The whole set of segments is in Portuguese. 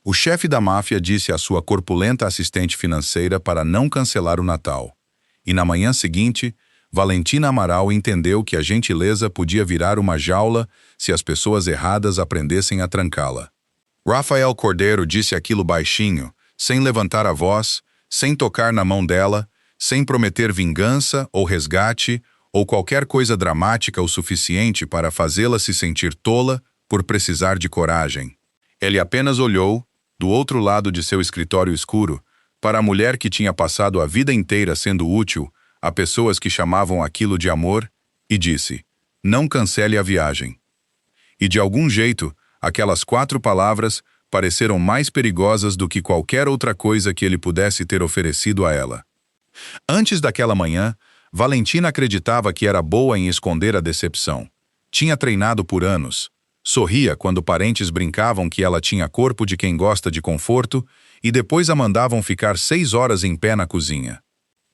O chefe da máfia disse à sua corpulenta assistente financeira para não cancelar o Natal. E na manhã seguinte, Valentina Amaral entendeu que a gentileza podia virar uma jaula se as pessoas erradas aprendessem a trancá-la. Rafael Cordeiro disse aquilo baixinho, sem levantar a voz, sem tocar na mão dela, sem prometer vingança ou resgate ou qualquer coisa dramática o suficiente para fazê-la se sentir tola por precisar de coragem. Ele apenas olhou, do outro lado de seu escritório escuro, para a mulher que tinha passado a vida inteira sendo útil a pessoas que chamavam aquilo de amor, e disse: "Não cancele a viagem." E de algum jeito, aquelas 4 palavras pareceram mais perigosas do que qualquer outra coisa que ele pudesse ter oferecido a ela. Antes daquela manhã, Valentina acreditava que era boa em esconder a decepção. Tinha treinado por anos. Sorria quando parentes brincavam que ela tinha corpo de quem gosta de conforto e depois a mandavam ficar 6 horas em pé na cozinha.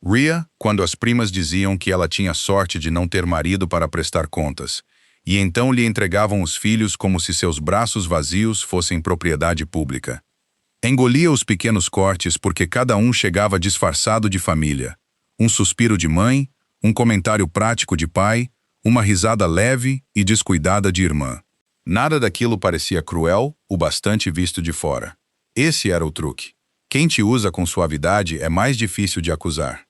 Ria quando as primas diziam que ela tinha sorte de não ter marido para prestar contas, e então lhe entregavam os filhos como se seus braços vazios fossem propriedade pública. Engolia os pequenos cortes porque cada um chegava disfarçado de família. Um suspiro de mãe, um comentário prático de pai, uma risada leve e descuidada de irmã. Nada daquilo parecia cruel o bastante visto de fora. Esse era o truque. Quem te usa com suavidade é mais difícil de acusar.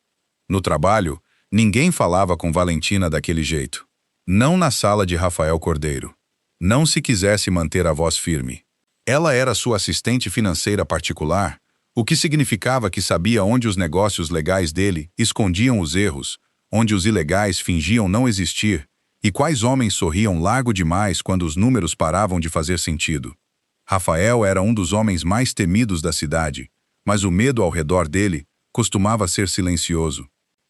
No trabalho, ninguém falava com Valentina daquele jeito. Não na sala de Rafael Cordeiro. Não se quisesse manter a voz firme. Ela era sua assistente financeira particular, o que significava que sabia onde os negócios legais dele escondiam os erros, onde os ilegais fingiam não existir, e quais homens sorriam largo demais quando os números paravam de fazer sentido. Rafael era um dos homens mais temidos da cidade, mas o medo ao redor dele costumava ser silencioso.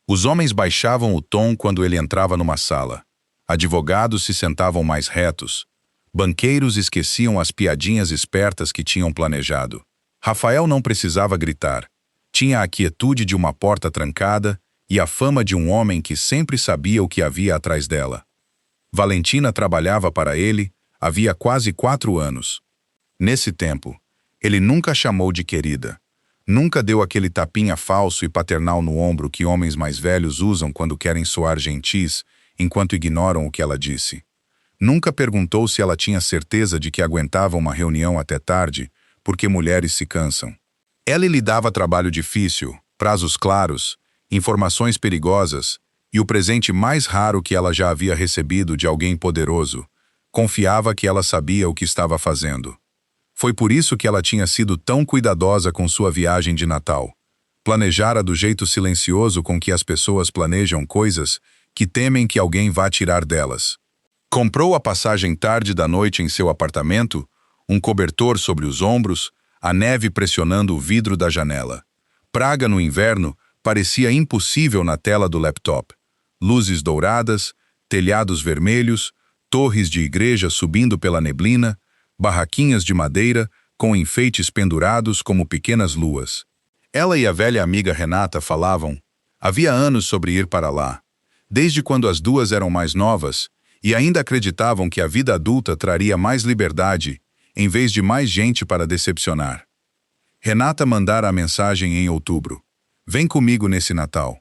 Os homens baixavam o tom quando ele entrava numa sala. Advogados se sentavam mais retos. Banqueiros esqueciam as piadinhas espertas que tinham planejado. Rafael não precisava gritar. Tinha a quietude de uma porta trancada e a fama de um homem que sempre sabia o que havia atrás dela. Valentina trabalhava para ele havia quase 4 anos. Nesse tempo, ele nunca a chamou de querida. Nunca deu aquele tapinha falso e paternal no ombro que homens mais velhos usam quando querem soar gentis, enquanto ignoram o que ela disse. Nunca perguntou se ela tinha certeza de que aguentava uma reunião até tarde, porque mulheres se cansam. Ela lhe dava trabalho difícil, prazos claros, informações perigosas e o presente mais raro que ela já havia recebido de alguém poderoso. Confiava que ela sabia o que estava fazendo. Foi por isso que ela tinha sido tão cuidadosa com sua viagem de Natal. Planejara do jeito silencioso com que as pessoas planejam coisas que temem que alguém vá tirar delas. Comprou a passagem tarde da noite em seu apartamento, um cobertor sobre os ombros, a neve pressionando o vidro da janela. Praga no inverno parecia impossível na tela do laptop. Luzes douradas, telhados vermelhos, torres de igreja subindo pela neblina, barraquinhas de madeira com enfeites pendurados como pequenas luas. Ela e a velha amiga Renata falavam, havia anos sobre ir para lá, desde quando as duas eram mais novas, e ainda acreditavam que a vida adulta traria mais liberdade, em vez de mais gente para decepcionar. Renata mandara a mensagem em outubro. Vem comigo nesse Natal.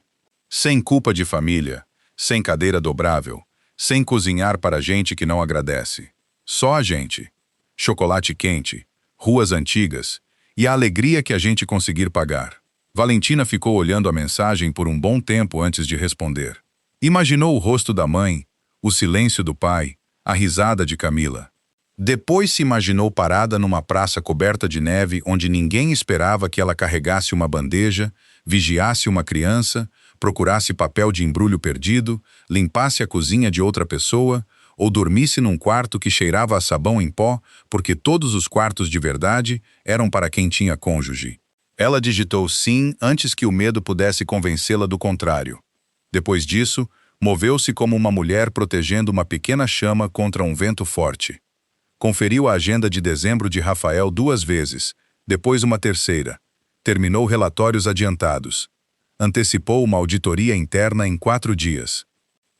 Sem culpa de família, sem cadeira dobrável, sem cozinhar para gente que não agradece. Só a gente. Chocolate quente, ruas antigas e a alegria que a gente conseguir pagar. Valentina ficou olhando a mensagem por um bom tempo antes de responder. Imaginou o rosto da mãe, o silêncio do pai, a risada de Camila. Depois se imaginou parada numa praça coberta de neve onde ninguém esperava que ela carregasse uma bandeja, vigiasse uma criança, procurasse papel de embrulho perdido, limpasse a cozinha de outra pessoa ou dormisse num quarto que cheirava a sabão em pó porque todos os quartos de verdade eram para quem tinha cônjuge. Ela digitou sim antes que o medo pudesse convencê-la do contrário. Depois disso, moveu-se como uma mulher protegendo uma pequena chama contra um vento forte. Conferiu a agenda de dezembro de Rafael 2 vezes, depois uma terceira. Terminou relatórios adiantados. Antecipou uma auditoria interna em 4 dias.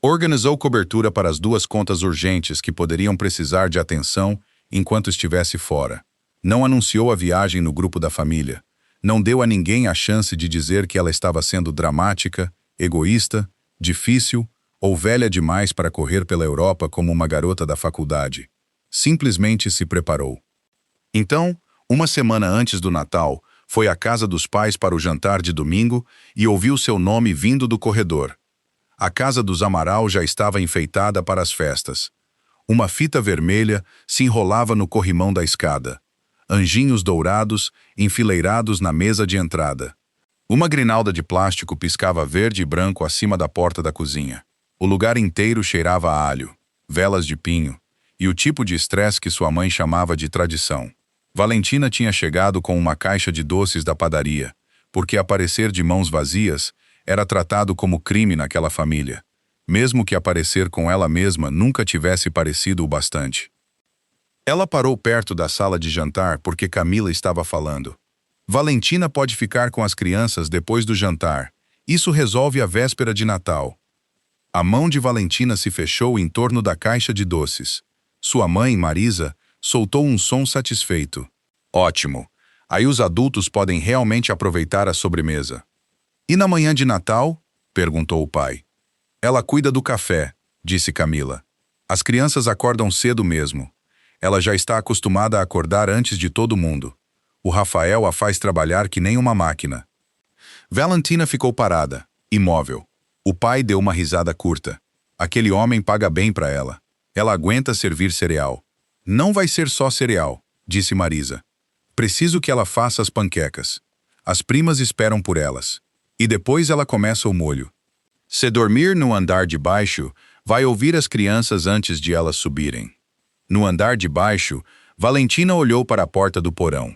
Organizou cobertura para as 2 contas urgentes que poderiam precisar de atenção enquanto estivesse fora. Não anunciou a viagem no grupo da família. Não deu a ninguém a chance de dizer que ela estava sendo dramática, egoísta, difícil ou velha demais para correr pela Europa como uma garota da faculdade. Simplesmente se preparou. Então, uma semana antes do Natal, foi à casa dos pais para o jantar de domingo e ouviu seu nome vindo do corredor. A casa dos Amaral já estava enfeitada para as festas. Uma fita vermelha se enrolava no corrimão da escada. Anjinhos dourados enfileirados na mesa de entrada. Uma grinalda de plástico piscava verde e branco acima da porta da cozinha. O lugar inteiro cheirava a alho, velas de pinho e o tipo de estresse que sua mãe chamava de tradição. Valentina tinha chegado com uma caixa de doces da padaria, porque aparecer de mãos vazias era tratado como crime naquela família, mesmo que aparecer com ela mesma nunca tivesse parecido o bastante. Ela parou perto da sala de jantar porque Camila estava falando. Valentina pode ficar com as crianças depois do jantar. Isso resolve a véspera de Natal. A mão de Valentina se fechou em torno da caixa de doces. Sua mãe, Marisa, soltou um som satisfeito. Ótimo! Aí os adultos podem realmente aproveitar a sobremesa. E na manhã de Natal? Perguntou o pai. Ela cuida do café, disse Camila. As crianças acordam cedo mesmo. Ela já está acostumada a acordar antes de todo mundo. O Rafael a faz trabalhar que nem uma máquina. Valentina ficou parada, imóvel. O pai deu uma risada curta. Aquele homem paga bem para ela. Ela aguenta servir cereal. Não vai ser só cereal, disse Marisa. Preciso que ela faça as panquecas. As primas esperam por elas. E depois ela começa o molho. Se dormir no andar de baixo, vai ouvir as crianças antes de elas subirem. No andar de baixo, Valentina olhou para a porta do porão.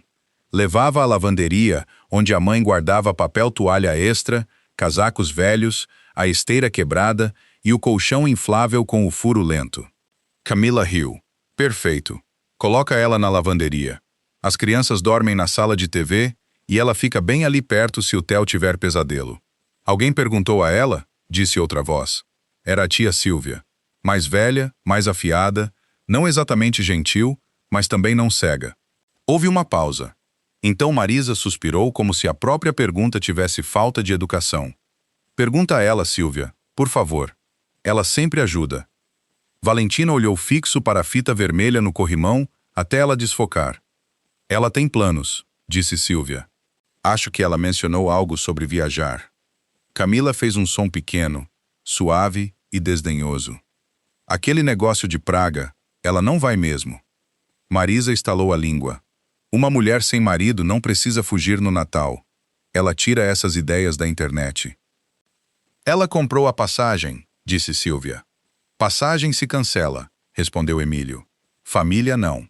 Levava à lavanderia, onde a mãe guardava papel toalha extra, casacos velhos, a esteira quebrada e o colchão inflável com o furo lento. Camila riu. Perfeito. Coloca ela na lavanderia. As crianças dormem na sala de TV e ela fica bem ali perto se o Theo tiver pesadelo. Alguém perguntou a ela? Disse outra voz. Era a tia Silvia. Mais velha, mais afiada, não exatamente gentil, mas também não cega. Houve uma pausa. Então Marisa suspirou como se a própria pergunta tivesse falta de educação. Pergunta a ela, Silvia, por favor. Ela sempre ajuda. Valentina olhou fixo para a fita vermelha no corrimão até ela desfocar. Ela tem planos, disse Silvia. Acho que ela mencionou algo sobre viajar. Camila fez um som pequeno, suave e desdenhoso. Aquele negócio de Praga, ela não vai mesmo. Marisa estalou a língua. Uma mulher sem marido não precisa fugir no Natal. Ela tira essas ideias da internet. Ela comprou a passagem, disse Silvia. Passagem se cancela, respondeu Emílio. Família não.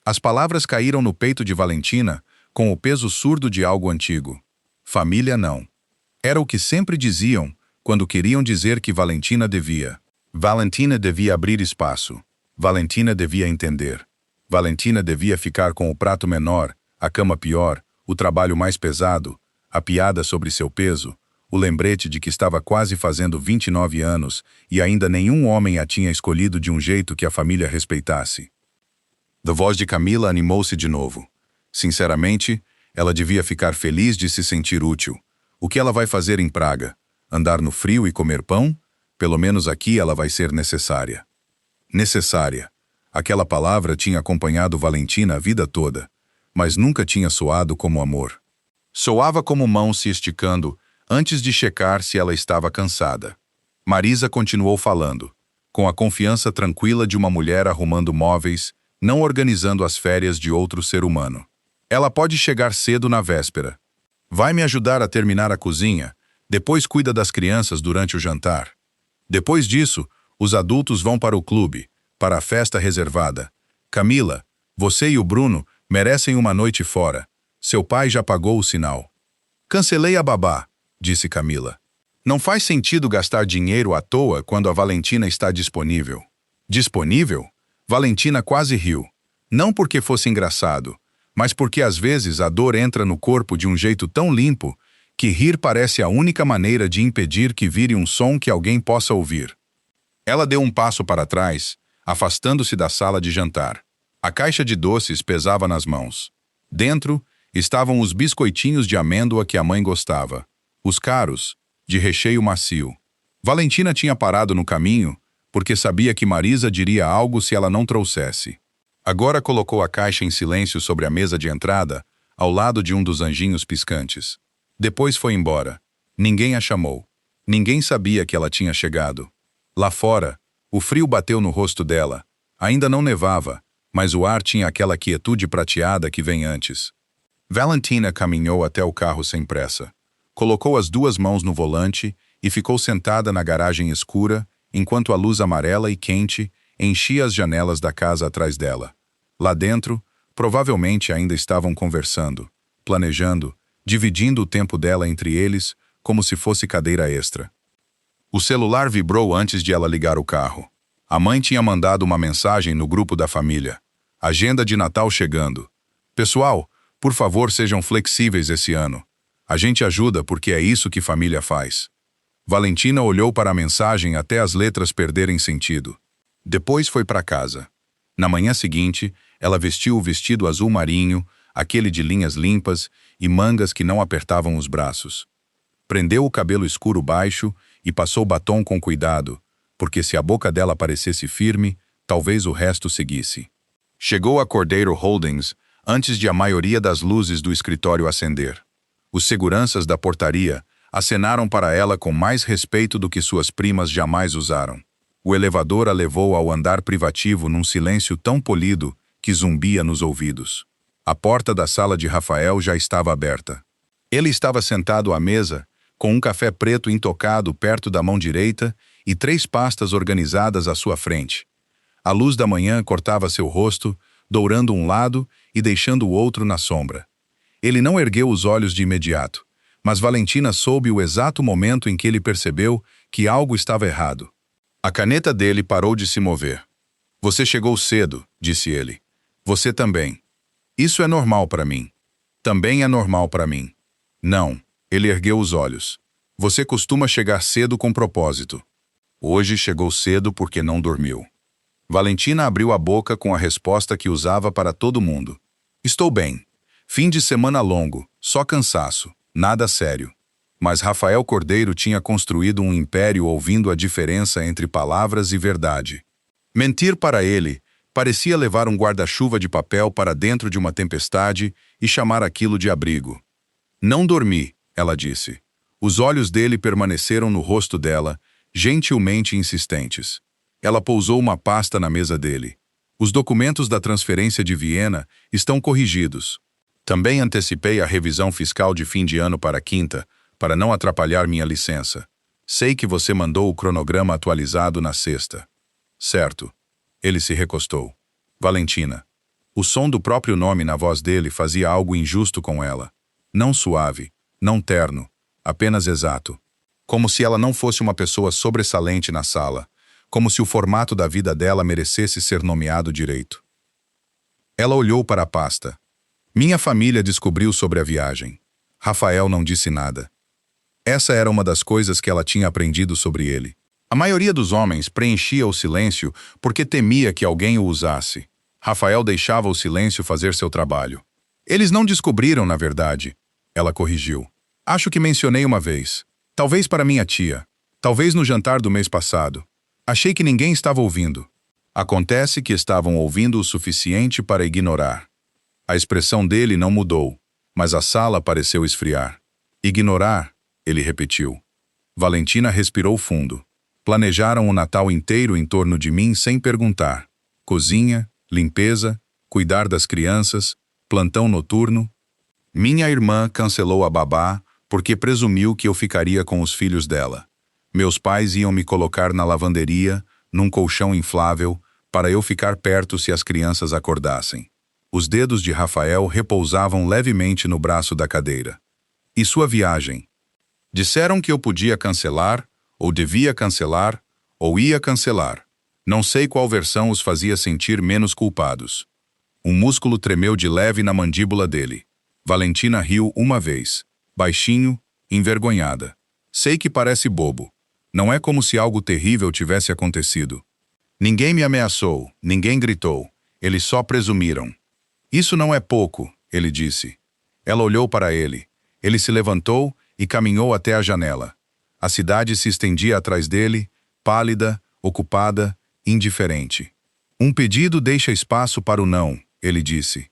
As palavras caíram no peito de Valentina com o peso surdo de algo antigo. Família não. Era o que sempre diziam quando queriam dizer que Valentina devia. Valentina devia abrir espaço. Valentina devia entender. Valentina devia ficar com o prato menor, a cama pior, o trabalho mais pesado, a piada sobre seu peso, o lembrete de que estava quase fazendo 29 anos e ainda nenhum homem a tinha escolhido de um jeito que a família respeitasse. A voz de Camila animou-se de novo. Sinceramente, ela devia ficar feliz de se sentir útil. O que ela vai fazer em Praga? Andar no frio e comer pão? Pelo menos aqui ela vai ser necessária. Necessária. Aquela palavra tinha acompanhado Valentina a vida toda, mas nunca tinha soado como amor. Soava como mão se esticando antes de checar se ela estava cansada. Marisa continuou falando, com a confiança tranquila de uma mulher arrumando móveis, não organizando as férias de outro ser humano. Ela pode chegar cedo na véspera. Vai me ajudar a terminar a cozinha, depois cuida das crianças durante o jantar. Depois disso, os adultos vão para o clube, para a festa reservada. Camila, você e o Bruno merecem uma noite fora. Seu pai já pagou o sinal. Cancelei a babá, disse Camila. Não faz sentido gastar dinheiro à toa quando a Valentina está disponível. Disponível? Valentina quase riu. Não porque fosse engraçado, mas porque às vezes a dor entra no corpo de um jeito tão limpo que rir parece a única maneira de impedir que vire um som que alguém possa ouvir. Ela deu um passo para trás, afastando-se da sala de jantar. A caixa de doces pesava nas mãos. Dentro estavam os biscoitinhos de amêndoa que a mãe gostava. Os caros, de recheio macio. Valentina tinha parado no caminho porque sabia que Marisa diria algo se ela não trouxesse. Agora colocou a caixa em silêncio sobre a mesa de entrada, ao lado de um dos anjinhos piscantes. Depois foi embora. Ninguém a chamou. Ninguém sabia que ela tinha chegado. Lá fora, o frio bateu no rosto dela. Ainda não nevava, mas o ar tinha aquela quietude prateada que vem antes. Valentina caminhou até o carro sem pressa. Colocou as duas mãos no volante e ficou sentada na garagem escura, enquanto a luz amarela e quente enchia as janelas da casa atrás dela. Lá dentro, provavelmente ainda estavam conversando, planejando, dividindo o tempo dela entre eles, como se fosse cadeira extra. O celular vibrou antes de ela ligar o carro. A mãe tinha mandado uma mensagem no grupo da família. Agenda de Natal chegando. Pessoal, por favor, sejam flexíveis esse ano. A gente ajuda porque é isso que família faz. Valentina olhou para a mensagem até as letras perderem sentido. Depois foi para casa. Na manhã seguinte, ela vestiu o vestido azul marinho, aquele de linhas limpas e mangas que não apertavam os braços. Prendeu o cabelo escuro baixo e passou batom com cuidado, porque se a boca dela parecesse firme, talvez o resto seguisse. Chegou a Cordeiro Holdings antes de a maioria das luzes do escritório acender. Os seguranças da portaria acenaram para ela com mais respeito do que suas primas jamais usaram. O elevador a levou ao andar privativo num silêncio tão polido que zumbia nos ouvidos. A porta da sala de Rafael já estava aberta. Ele estava sentado à mesa, com um café preto intocado perto da mão direita e 3 pastas organizadas à sua frente. A luz da manhã cortava seu rosto, dourando um lado e deixando o outro na sombra. Ele não ergueu os olhos de imediato, mas Valentina soube o exato momento em que ele percebeu que algo estava errado. A caneta dele parou de se mover. Você chegou cedo, disse ele. Você também. Isso é normal para mim. Também é normal para mim. Não. Ele ergueu os olhos. Você costuma chegar cedo com propósito. Hoje chegou cedo porque não dormiu. Valentina abriu a boca com a resposta que usava para todo mundo. Estou bem. Fim de semana longo, só cansaço, nada sério. Mas Rafael Cordeiro tinha construído um império ouvindo a diferença entre palavras e verdade. Mentir para ele parecia levar um guarda-chuva de papel para dentro de uma tempestade e chamar aquilo de abrigo. Não dormi, ela disse. Os olhos dele permaneceram no rosto dela, gentilmente insistentes. Ela pousou uma pasta na mesa dele. Os documentos da transferência de Viena estão corrigidos. Também antecipei a revisão fiscal de fim de ano para quinta, para não atrapalhar minha licença. Sei que você mandou o cronograma atualizado na sexta. Certo. Ele se recostou. Valentina. O som do próprio nome na voz dele fazia algo injusto com ela. Não suave, não terno, apenas exato. Como se ela não fosse uma pessoa sobressalente na sala, como se o formato da vida dela merecesse ser nomeado direito. Ela olhou para a pasta. Minha família descobriu sobre a viagem. Rafael não disse nada. Essa era uma das coisas que ela tinha aprendido sobre ele. A maioria dos homens preenchia o silêncio porque temia que alguém o usasse. Rafael deixava o silêncio fazer seu trabalho. Eles não descobriram, na verdade. Ela corrigiu. Acho que mencionei uma vez. Talvez para minha tia. Talvez no jantar do mês passado. Achei que ninguém estava ouvindo. Acontece que estavam ouvindo o suficiente para ignorar. A expressão dele não mudou, mas a sala pareceu esfriar. Ignorar, ele repetiu. Valentina respirou fundo. Planejaram o Natal inteiro em torno de mim sem perguntar. Cozinha, limpeza, cuidar das crianças, plantão noturno. Minha irmã cancelou a babá porque presumiu que eu ficaria com os filhos dela. Meus pais iam me colocar na lavanderia, num colchão inflável, para eu ficar perto se as crianças acordassem. Os dedos de Rafael repousavam levemente no braço da cadeira. E sua viagem? Disseram que eu podia cancelar, ou devia cancelar, ou ia cancelar. Não sei qual versão os fazia sentir menos culpados. Um músculo tremeu de leve na mandíbula dele. Valentina riu uma vez, baixinho, envergonhada. Sei que parece bobo. Não é como se algo terrível tivesse acontecido. Ninguém me ameaçou, ninguém gritou. Eles só presumiram. Isso não é pouco, ele disse. Ela olhou para ele. Ele se levantou e caminhou até a janela. A cidade se estendia atrás dele, pálida, ocupada, indiferente. Um pedido deixa espaço para o não, ele disse.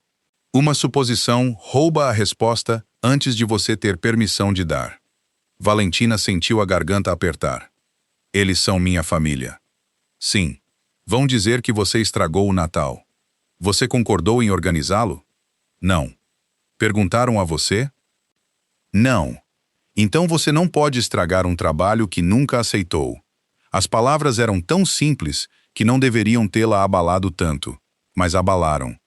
Uma suposição rouba a resposta antes de você ter permissão de dar. Valentina sentiu a garganta apertar. Eles são minha família. Sim. Vão dizer que você estragou o Natal. Você concordou em organizá-lo? Não. Perguntaram a você? Não. Então você não pode estragar um trabalho que nunca aceitou. As palavras eram tão simples que não deveriam tê-la abalado tanto, mas abalaram.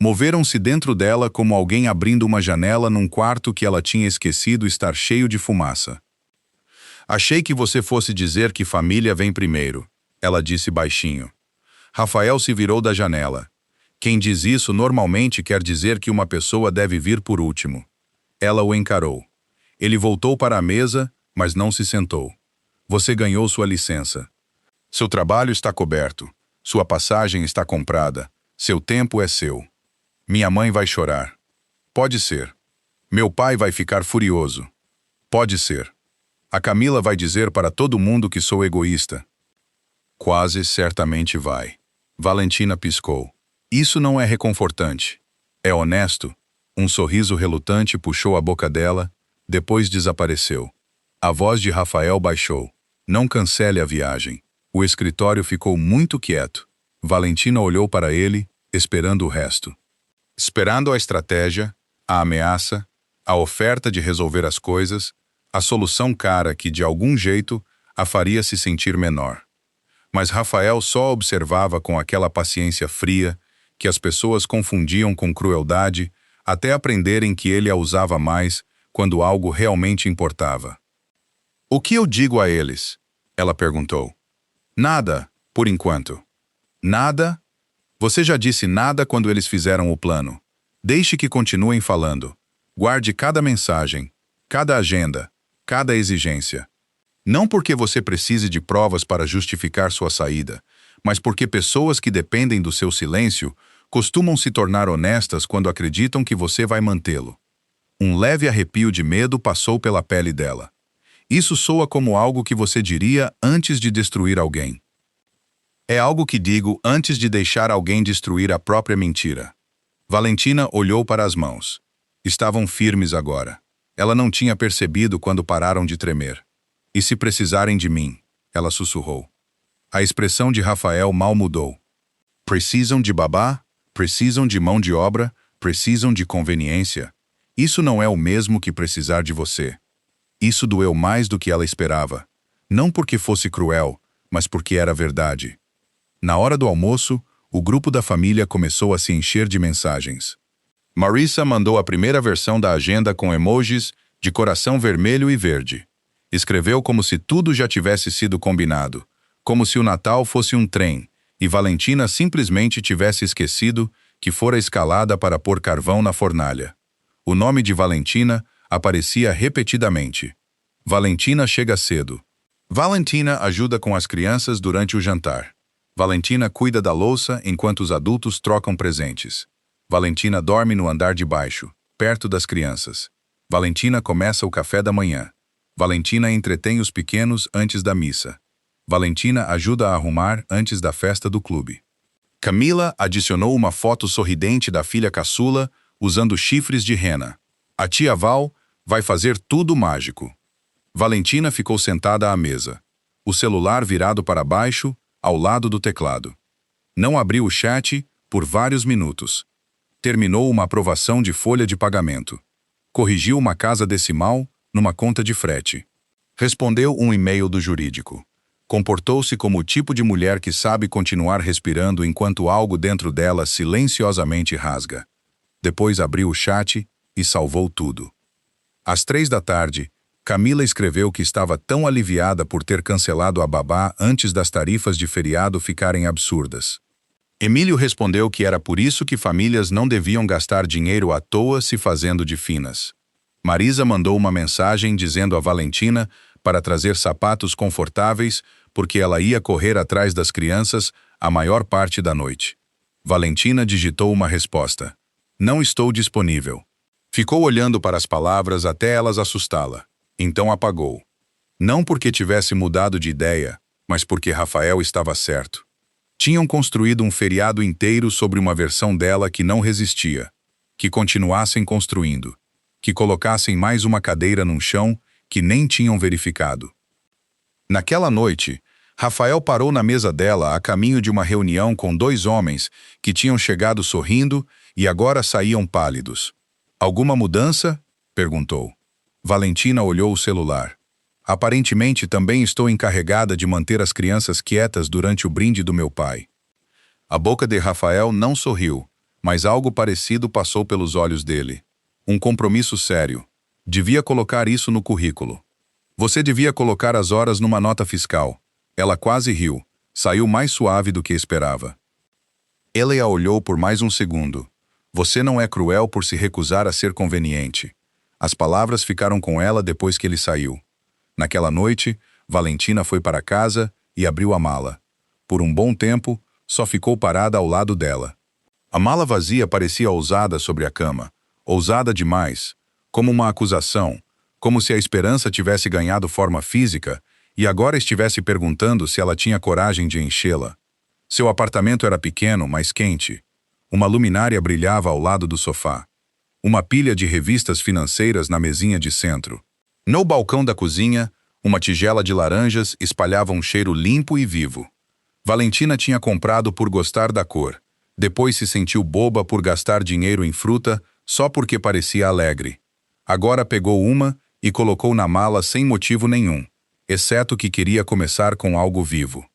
Moveram-se dentro dela como alguém abrindo uma janela num quarto que ela tinha esquecido estar cheio de fumaça. Achei que você fosse dizer que família vem primeiro, ela disse baixinho. Rafael se virou da janela. Quem diz isso normalmente quer dizer que uma pessoa deve vir por último. Ela o encarou. Ele voltou para a mesa, mas não se sentou. Você ganhou sua licença. Seu trabalho está coberto. Sua passagem está comprada. Seu tempo é seu. Minha mãe vai chorar. Pode ser. Meu pai vai ficar furioso. Pode ser. A Camila vai dizer para todo mundo que sou egoísta. Quase certamente vai. Valentina piscou. Isso não é reconfortante. É honesto. Um sorriso relutante puxou a boca dela, depois desapareceu. A voz de Rafael baixou. Não cancele a viagem. O escritório ficou muito quieto. Valentina olhou para ele, esperando o resto. Esperando a estratégia, a ameaça, a oferta de resolver as coisas, a solução cara que, de algum jeito, a faria se sentir menor. Mas Rafael só observava com aquela paciência fria que as pessoas confundiam com crueldade até aprenderem que ele a usava mais quando algo realmente importava. O que eu digo a eles? Ela perguntou. Nada, por enquanto. Nada? Você já disse nada quando eles fizeram o plano. Deixe que continuem falando. Guarde cada mensagem, cada agenda, cada exigência. Não porque você precise de provas para justificar sua saída, mas porque pessoas que dependem do seu silêncio costumam se tornar honestas quando acreditam que você vai mantê-lo. Um leve arrepio de medo passou pela pele dela. Isso soa como algo que você diria antes de destruir alguém. É algo que digo antes de deixar alguém destruir a própria mentira. Valentina olhou para as mãos. Estavam firmes agora. Ela não tinha percebido quando pararam de tremer. E se precisarem de mim, ela sussurrou. A expressão de Rafael mal mudou. Precisam de babá? Precisam de mão de obra? Precisam de conveniência? Isso não é o mesmo que precisar de você. Isso doeu mais do que ela esperava. Não porque fosse cruel, mas porque era verdade. Na hora do almoço, o grupo da família começou a se encher de mensagens. Marissa mandou a primeira versão da agenda com emojis de coração vermelho e verde. Escreveu como se tudo já tivesse sido combinado, como se o Natal fosse um trem, e Valentina simplesmente tivesse esquecido que fora escalada para pôr carvão na fornalha. O nome de Valentina aparecia repetidamente. Valentina chega cedo. Valentina ajuda com as crianças durante o jantar. Valentina cuida da louça enquanto os adultos trocam presentes. Valentina dorme no andar de baixo, perto das crianças. Valentina começa o café da manhã. Valentina entretém os pequenos antes da missa. Valentina ajuda a arrumar antes da festa do clube. Camila adicionou uma foto sorridente da filha caçula usando chifres de rena. A tia Val vai fazer tudo mágico. Valentina ficou sentada à mesa, o celular virado para baixo, ao lado do teclado. Não abriu o chat por vários minutos. Terminou uma aprovação de folha de pagamento. Corrigiu uma casa decimal numa conta de frete. Respondeu um e-mail do jurídico. Comportou-se como o tipo de mulher que sabe continuar respirando enquanto algo dentro dela silenciosamente rasga. Depois abriu o chat e salvou tudo. Às 3 da tarde, Camila escreveu que estava tão aliviada por ter cancelado a babá antes das tarifas de feriado ficarem absurdas. Emílio respondeu que era por isso que famílias não deviam gastar dinheiro à toa se fazendo de finas. Marisa mandou uma mensagem dizendo a Valentina para trazer sapatos confortáveis porque ela ia correr atrás das crianças a maior parte da noite. Valentina digitou uma resposta. Não estou disponível. Ficou olhando para as palavras até elas assustá-la. Então apagou. Não porque tivesse mudado de ideia, mas porque Rafael estava certo. Tinham construído um feriado inteiro sobre uma versão dela que não resistia. Que continuassem construindo. Que colocassem mais uma cadeira num chão que nem tinham verificado. Naquela noite, Rafael parou na mesa dela a caminho de uma reunião com 2 homens que tinham chegado sorrindo e agora saíam pálidos. Alguma mudança? Perguntou. Valentina olhou o celular. Aparentemente também estou encarregada de manter as crianças quietas durante o brinde do meu pai. A boca de Rafael não sorriu, mas algo parecido passou pelos olhos dele. Um compromisso sério. Devia colocar isso no currículo. Você devia colocar as horas numa nota fiscal. Ela quase riu. Saiu mais suave do que esperava. Ele a olhou por mais um segundo. Você não é cruel por se recusar a ser conveniente. As palavras ficaram com ela depois que ele saiu. Naquela noite, Valentina foi para casa e abriu a mala. Por um bom tempo, só ficou parada ao lado dela. A mala vazia parecia ousada sobre a cama. Ousada demais, como uma acusação, como se a esperança tivesse ganhado forma física e agora estivesse perguntando se ela tinha coragem de enchê-la. Seu apartamento era pequeno, mas quente. Uma luminária brilhava ao lado do sofá. Uma pilha de revistas financeiras na mesinha de centro. No balcão da cozinha, uma tigela de laranjas espalhava um cheiro limpo e vivo. Valentina tinha comprado por gostar da cor. Depois se sentiu boba por gastar dinheiro em fruta só porque parecia alegre. Agora pegou uma e colocou na mala sem motivo nenhum, exceto que queria começar com algo vivo.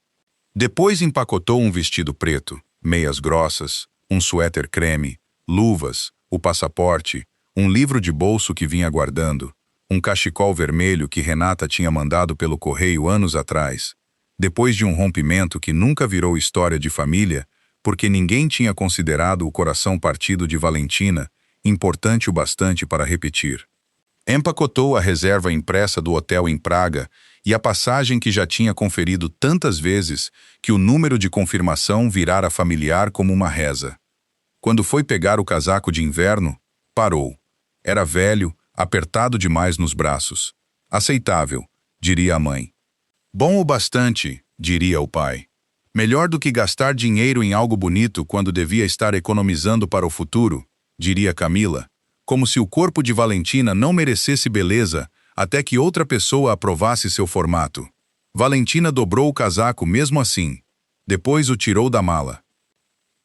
Depois empacotou um vestido preto, meias grossas, um suéter creme, luvas, o passaporte, um livro de bolso que vinha guardando, um cachecol vermelho que Renata tinha mandado pelo correio anos atrás, depois de um rompimento que nunca virou história de família, porque ninguém tinha considerado o coração partido de Valentina importante o bastante para repetir. Empacotou a reserva impressa do hotel em Praga e a passagem que já tinha conferido tantas vezes que o número de confirmação virara familiar como uma reza. Quando foi pegar o casaco de inverno, parou. Era velho, apertado demais nos braços. Aceitável, diria a mãe. Bom o bastante, diria o pai. Melhor do que gastar dinheiro em algo bonito quando devia estar economizando para o futuro, diria Camila, como se o corpo de Valentina não merecesse beleza até que outra pessoa aprovasse seu formato. Valentina dobrou o casaco mesmo assim. Depois o tirou da mala.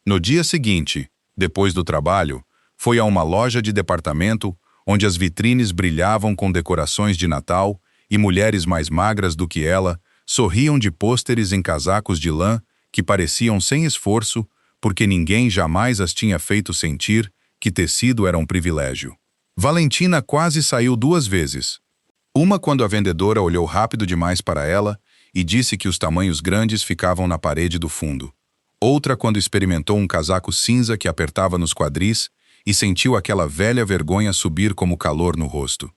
No dia seguinte, depois do trabalho, foi a uma loja de departamento onde as vitrines brilhavam com decorações de Natal e mulheres mais magras do que ela sorriam de pôsteres em casacos de lã que pareciam sem esforço porque ninguém jamais as tinha feito sentir que tecido era um privilégio. Valentina quase saiu 2 vezes. Uma quando a vendedora olhou rápido demais para ela e disse que os tamanhos grandes ficavam na parede do fundo. Outra quando experimentou um casaco cinza que apertava nos quadris e sentiu aquela velha vergonha subir como calor no rosto.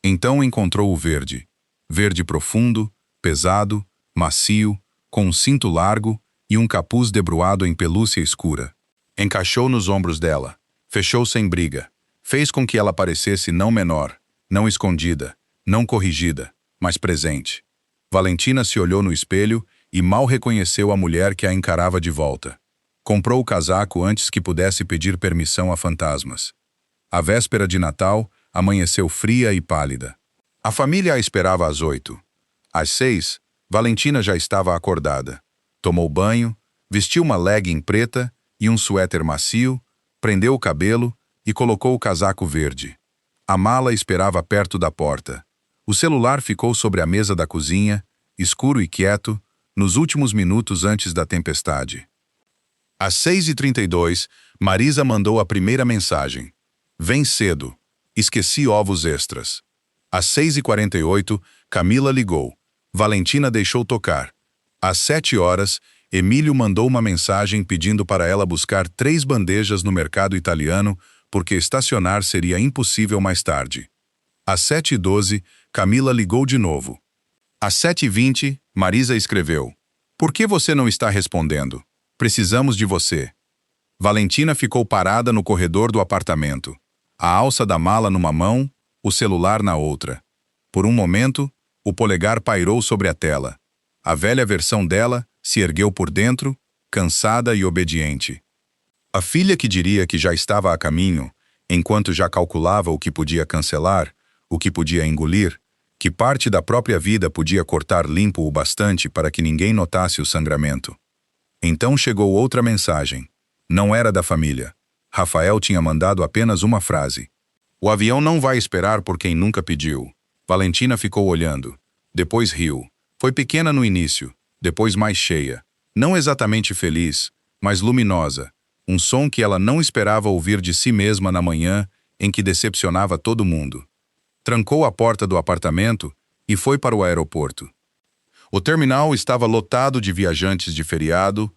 Então encontrou o verde. Verde profundo, pesado, macio, com um cinto largo e um capuz debruado em pelúcia escura. Encaixou nos ombros dela. Fechou sem briga. Fez com que ela parecesse não menor, não escondida, não corrigida, mas presente. Valentina se olhou no espelho e mal reconheceu a mulher que a encarava de volta. Comprou o casaco antes que pudesse pedir permissão a fantasmas. A véspera de Natal amanheceu fria e pálida. A família a esperava às 8. Às 6, Valentina já estava acordada. Tomou banho, vestiu uma legging preta e um suéter macio, prendeu o cabelo e colocou o casaco verde. A mala esperava perto da porta. O celular ficou sobre a mesa da cozinha, escuro e quieto, nos últimos minutos antes da tempestade. Às 6h32, Marisa mandou a primeira mensagem. Vem cedo. Esqueci ovos extras. Às 6h48, Camila ligou. Valentina deixou tocar. Às 7h, Emílio mandou uma mensagem pedindo para ela buscar 3 bandejas no mercado italiano porque estacionar seria impossível mais tarde. Às 7h12, Camila ligou de novo. Às 7h20, Marisa escreveu. Por que você não está respondendo? Precisamos de você. Valentina ficou parada no corredor do apartamento, a alça da mala numa mão, o celular na outra. Por um momento, o polegar pairou sobre a tela. A velha versão dela se ergueu por dentro, cansada e obediente. A filha que diria que já estava a caminho, enquanto já calculava o que podia cancelar, o que podia engolir, que parte da própria vida podia cortar limpo o bastante para que ninguém notasse o sangramento. Então chegou outra mensagem. Não era da família. Rafael tinha mandado apenas uma frase. O avião não vai esperar por quem nunca pediu. Valentina ficou olhando. Depois riu. Foi pequena no início, depois mais cheia. Não exatamente feliz, mas luminosa. Um som que ela não esperava ouvir de si mesma na manhã em que decepcionava todo mundo. Trancou a porta do apartamento e foi para o aeroporto. O terminal estava lotado de viajantes de feriado,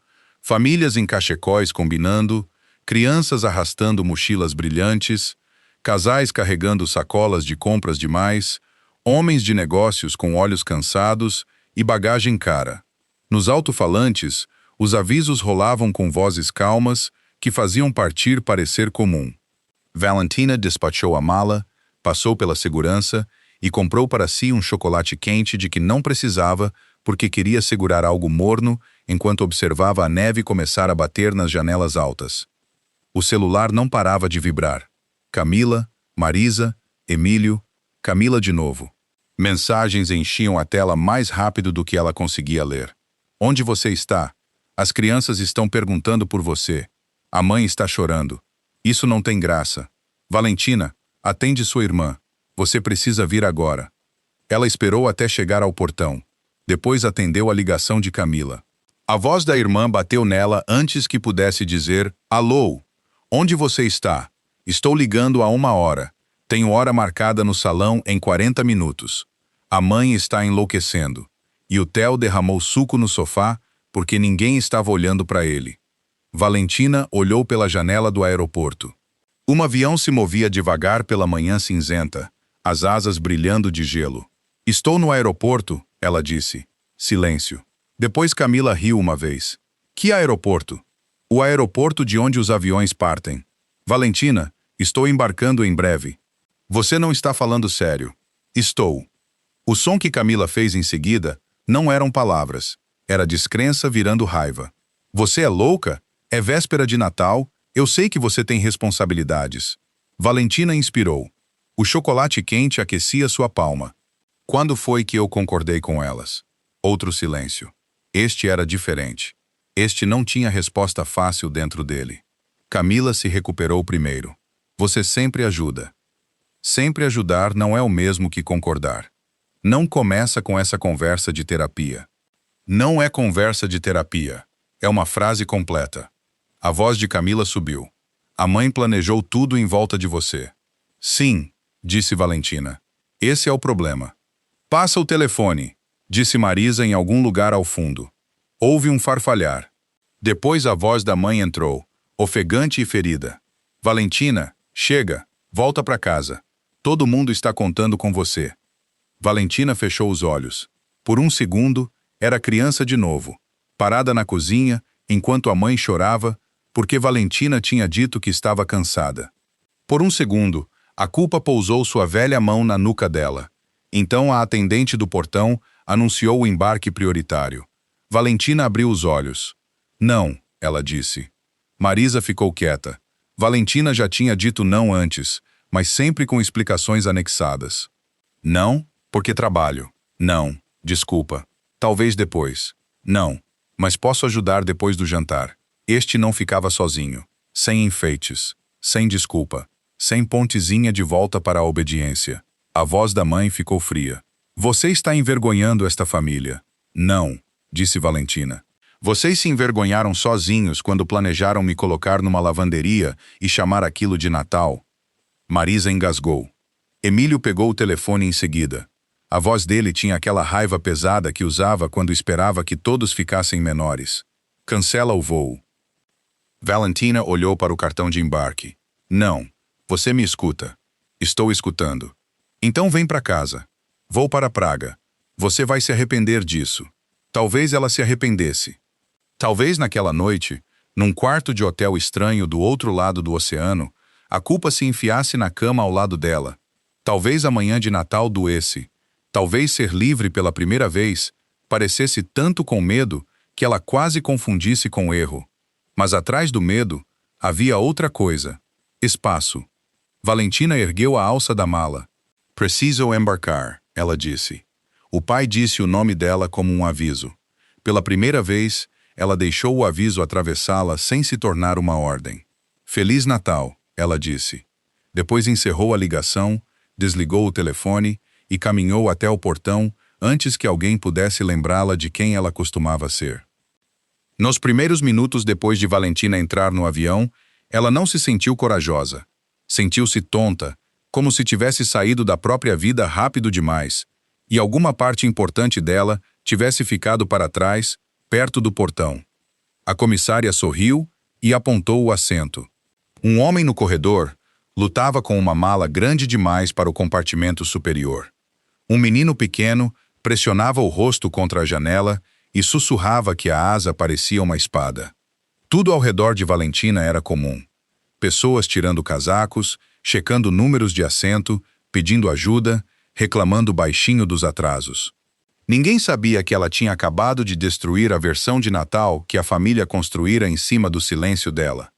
famílias em cachecóis combinando, crianças arrastando mochilas brilhantes, casais carregando sacolas de compras demais, homens de negócios com olhos cansados e bagagem cara. Nos alto-falantes, os avisos rolavam com vozes calmas que faziam partir parecer comum. Valentina despachou a mala, passou pela segurança e comprou para si um chocolate quente de que não precisava porque queria segurar algo morno enquanto observava a neve começar a bater nas janelas altas. O celular não parava de vibrar. Camila, Marisa, Emílio, Camila de novo. Mensagens enchiam a tela mais rápido do que ela conseguia ler. Onde você está? As crianças estão perguntando por você. A mãe está chorando. Isso não tem graça. Valentina, atende sua irmã. Você precisa vir agora. Ela esperou até chegar ao portão. Depois atendeu a ligação de Camila. A voz da irmã bateu nela antes que pudesse dizer alô. Onde você está? Estou ligando há 1 hora. Tenho hora marcada no salão em 40 minutos. A mãe está enlouquecendo. E o Theo derramou suco no sofá porque ninguém estava olhando para ele. Valentina olhou pela janela do aeroporto. Um avião se movia devagar pela manhã cinzenta, as asas brilhando de gelo. Estou no aeroporto, ela disse. Silêncio. Depois Camila riu uma vez. Que aeroporto? O aeroporto de onde os aviões partem. Valentina, estou embarcando em breve. Você não está falando sério. Estou. O som que Camila fez em seguida não eram palavras. Era descrença virando raiva. Você é louca? É véspera de Natal. Eu sei que você tem responsabilidades. Valentina inspirou. O chocolate quente aquecia sua palma. Quando foi que eu concordei com elas? Outro silêncio. Este era diferente. Este não tinha resposta fácil dentro dele. Camila se recuperou primeiro. Você sempre ajuda. Sempre ajudar não é o mesmo que concordar. Não começa com essa conversa de terapia. Não é conversa de terapia. É uma frase completa. A voz de Camila subiu. A mãe planejou tudo em volta de você. Sim, disse Valentina. Esse é o problema. Passa o telefone, disse Marisa em algum lugar ao fundo. Houve um farfalhar. Depois a voz da mãe entrou, ofegante e ferida. Valentina, chega, volta para casa. Todo mundo está contando com você. Valentina fechou os olhos. Por um segundo, era criança de novo, parada na cozinha, enquanto a mãe chorava, porque Valentina tinha dito que estava cansada. Por um segundo, a culpa pousou sua velha mão na nuca dela. Então a atendente do portão anunciou o embarque prioritário. Valentina abriu os olhos. Não, ela disse. Marisa ficou quieta. Valentina já tinha dito não antes, mas sempre com explicações anexadas. Não, porque trabalho. Não, desculpa. Talvez depois. Não, mas posso ajudar depois do jantar. Este não ficava sozinho. Sem enfeites. Sem desculpa. Sem pontezinha de volta para a obediência. A voz da mãe ficou fria. Você está envergonhando esta família. Não, disse Valentina. Vocês se envergonharam sozinhos quando planejaram me colocar numa lavanderia e chamar aquilo de Natal. Marisa engasgou. Emílio pegou o telefone em seguida. A voz dele tinha aquela raiva pesada que usava quando esperava que todos ficassem menores. Cancela o voo. Valentina olhou para o cartão de embarque. Não, você me escuta. Estou escutando. Então vem para casa. Vou para Praga. Você vai se arrepender disso. Talvez ela se arrependesse. Talvez naquela noite, Num quarto de hotel estranho do outro lado do oceano, a culpa se enfiasse na cama ao lado dela. Talvez a manhã de Natal doesse. Talvez ser livre pela primeira vez parecesse tanto com medo que ela quase confundisse com erro. Mas atrás do medo havia outra coisa: espaço. Valentina ergueu a alça da mala. Preciso embarcar, ela disse. O pai disse o nome dela como um aviso. Pela primeira vez, ela deixou o aviso atravessá-la sem se tornar uma ordem. Feliz Natal, ela disse. Depois encerrou a ligação, desligou o telefone e caminhou até o portão antes que alguém pudesse lembrá-la de quem ela costumava ser. Nos primeiros minutos depois de Valentina entrar no avião, ela não se sentiu corajosa. Sentiu-se tonta, como se tivesse saído da própria vida rápido demais, e alguma parte importante dela tivesse ficado para trás, perto do portão. A comissária sorriu e apontou o assento. Um homem no corredor lutava com uma mala grande demais para o compartimento superior. Um menino pequeno pressionava o rosto contra a janela e sussurrava que a asa parecia uma espada. Tudo ao redor de Valentina era comum. Pessoas tirando casacos, checando números de assento, pedindo ajuda, reclamando baixinho dos atrasos. Ninguém sabia que ela tinha acabado de destruir a versão de Natal que a família construíra em cima do silêncio dela.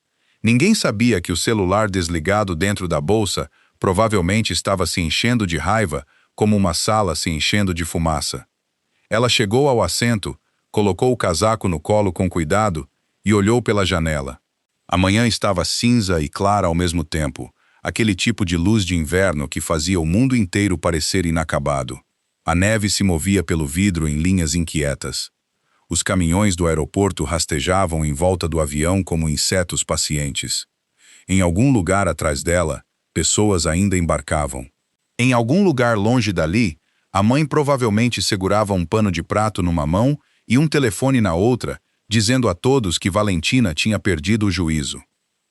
Ninguém sabia que o celular desligado dentro da bolsa provavelmente estava se enchendo de raiva, como uma sala se enchendo de fumaça. Ela chegou ao assento, colocou o casaco no colo com cuidado e olhou pela janela. A manhã estava cinza e clara ao mesmo tempo, aquele tipo de luz de inverno que fazia o mundo inteiro parecer inacabado. A neve se movia pelo vidro em linhas inquietas. Os caminhões do aeroporto rastejavam em volta do avião como insetos pacientes. Em algum lugar atrás dela, pessoas ainda embarcavam. Em algum lugar longe dali, a mãe provavelmente segurava um pano de prato numa mão e um telefone na outra, dizendo a todos que Valentina tinha perdido o juízo.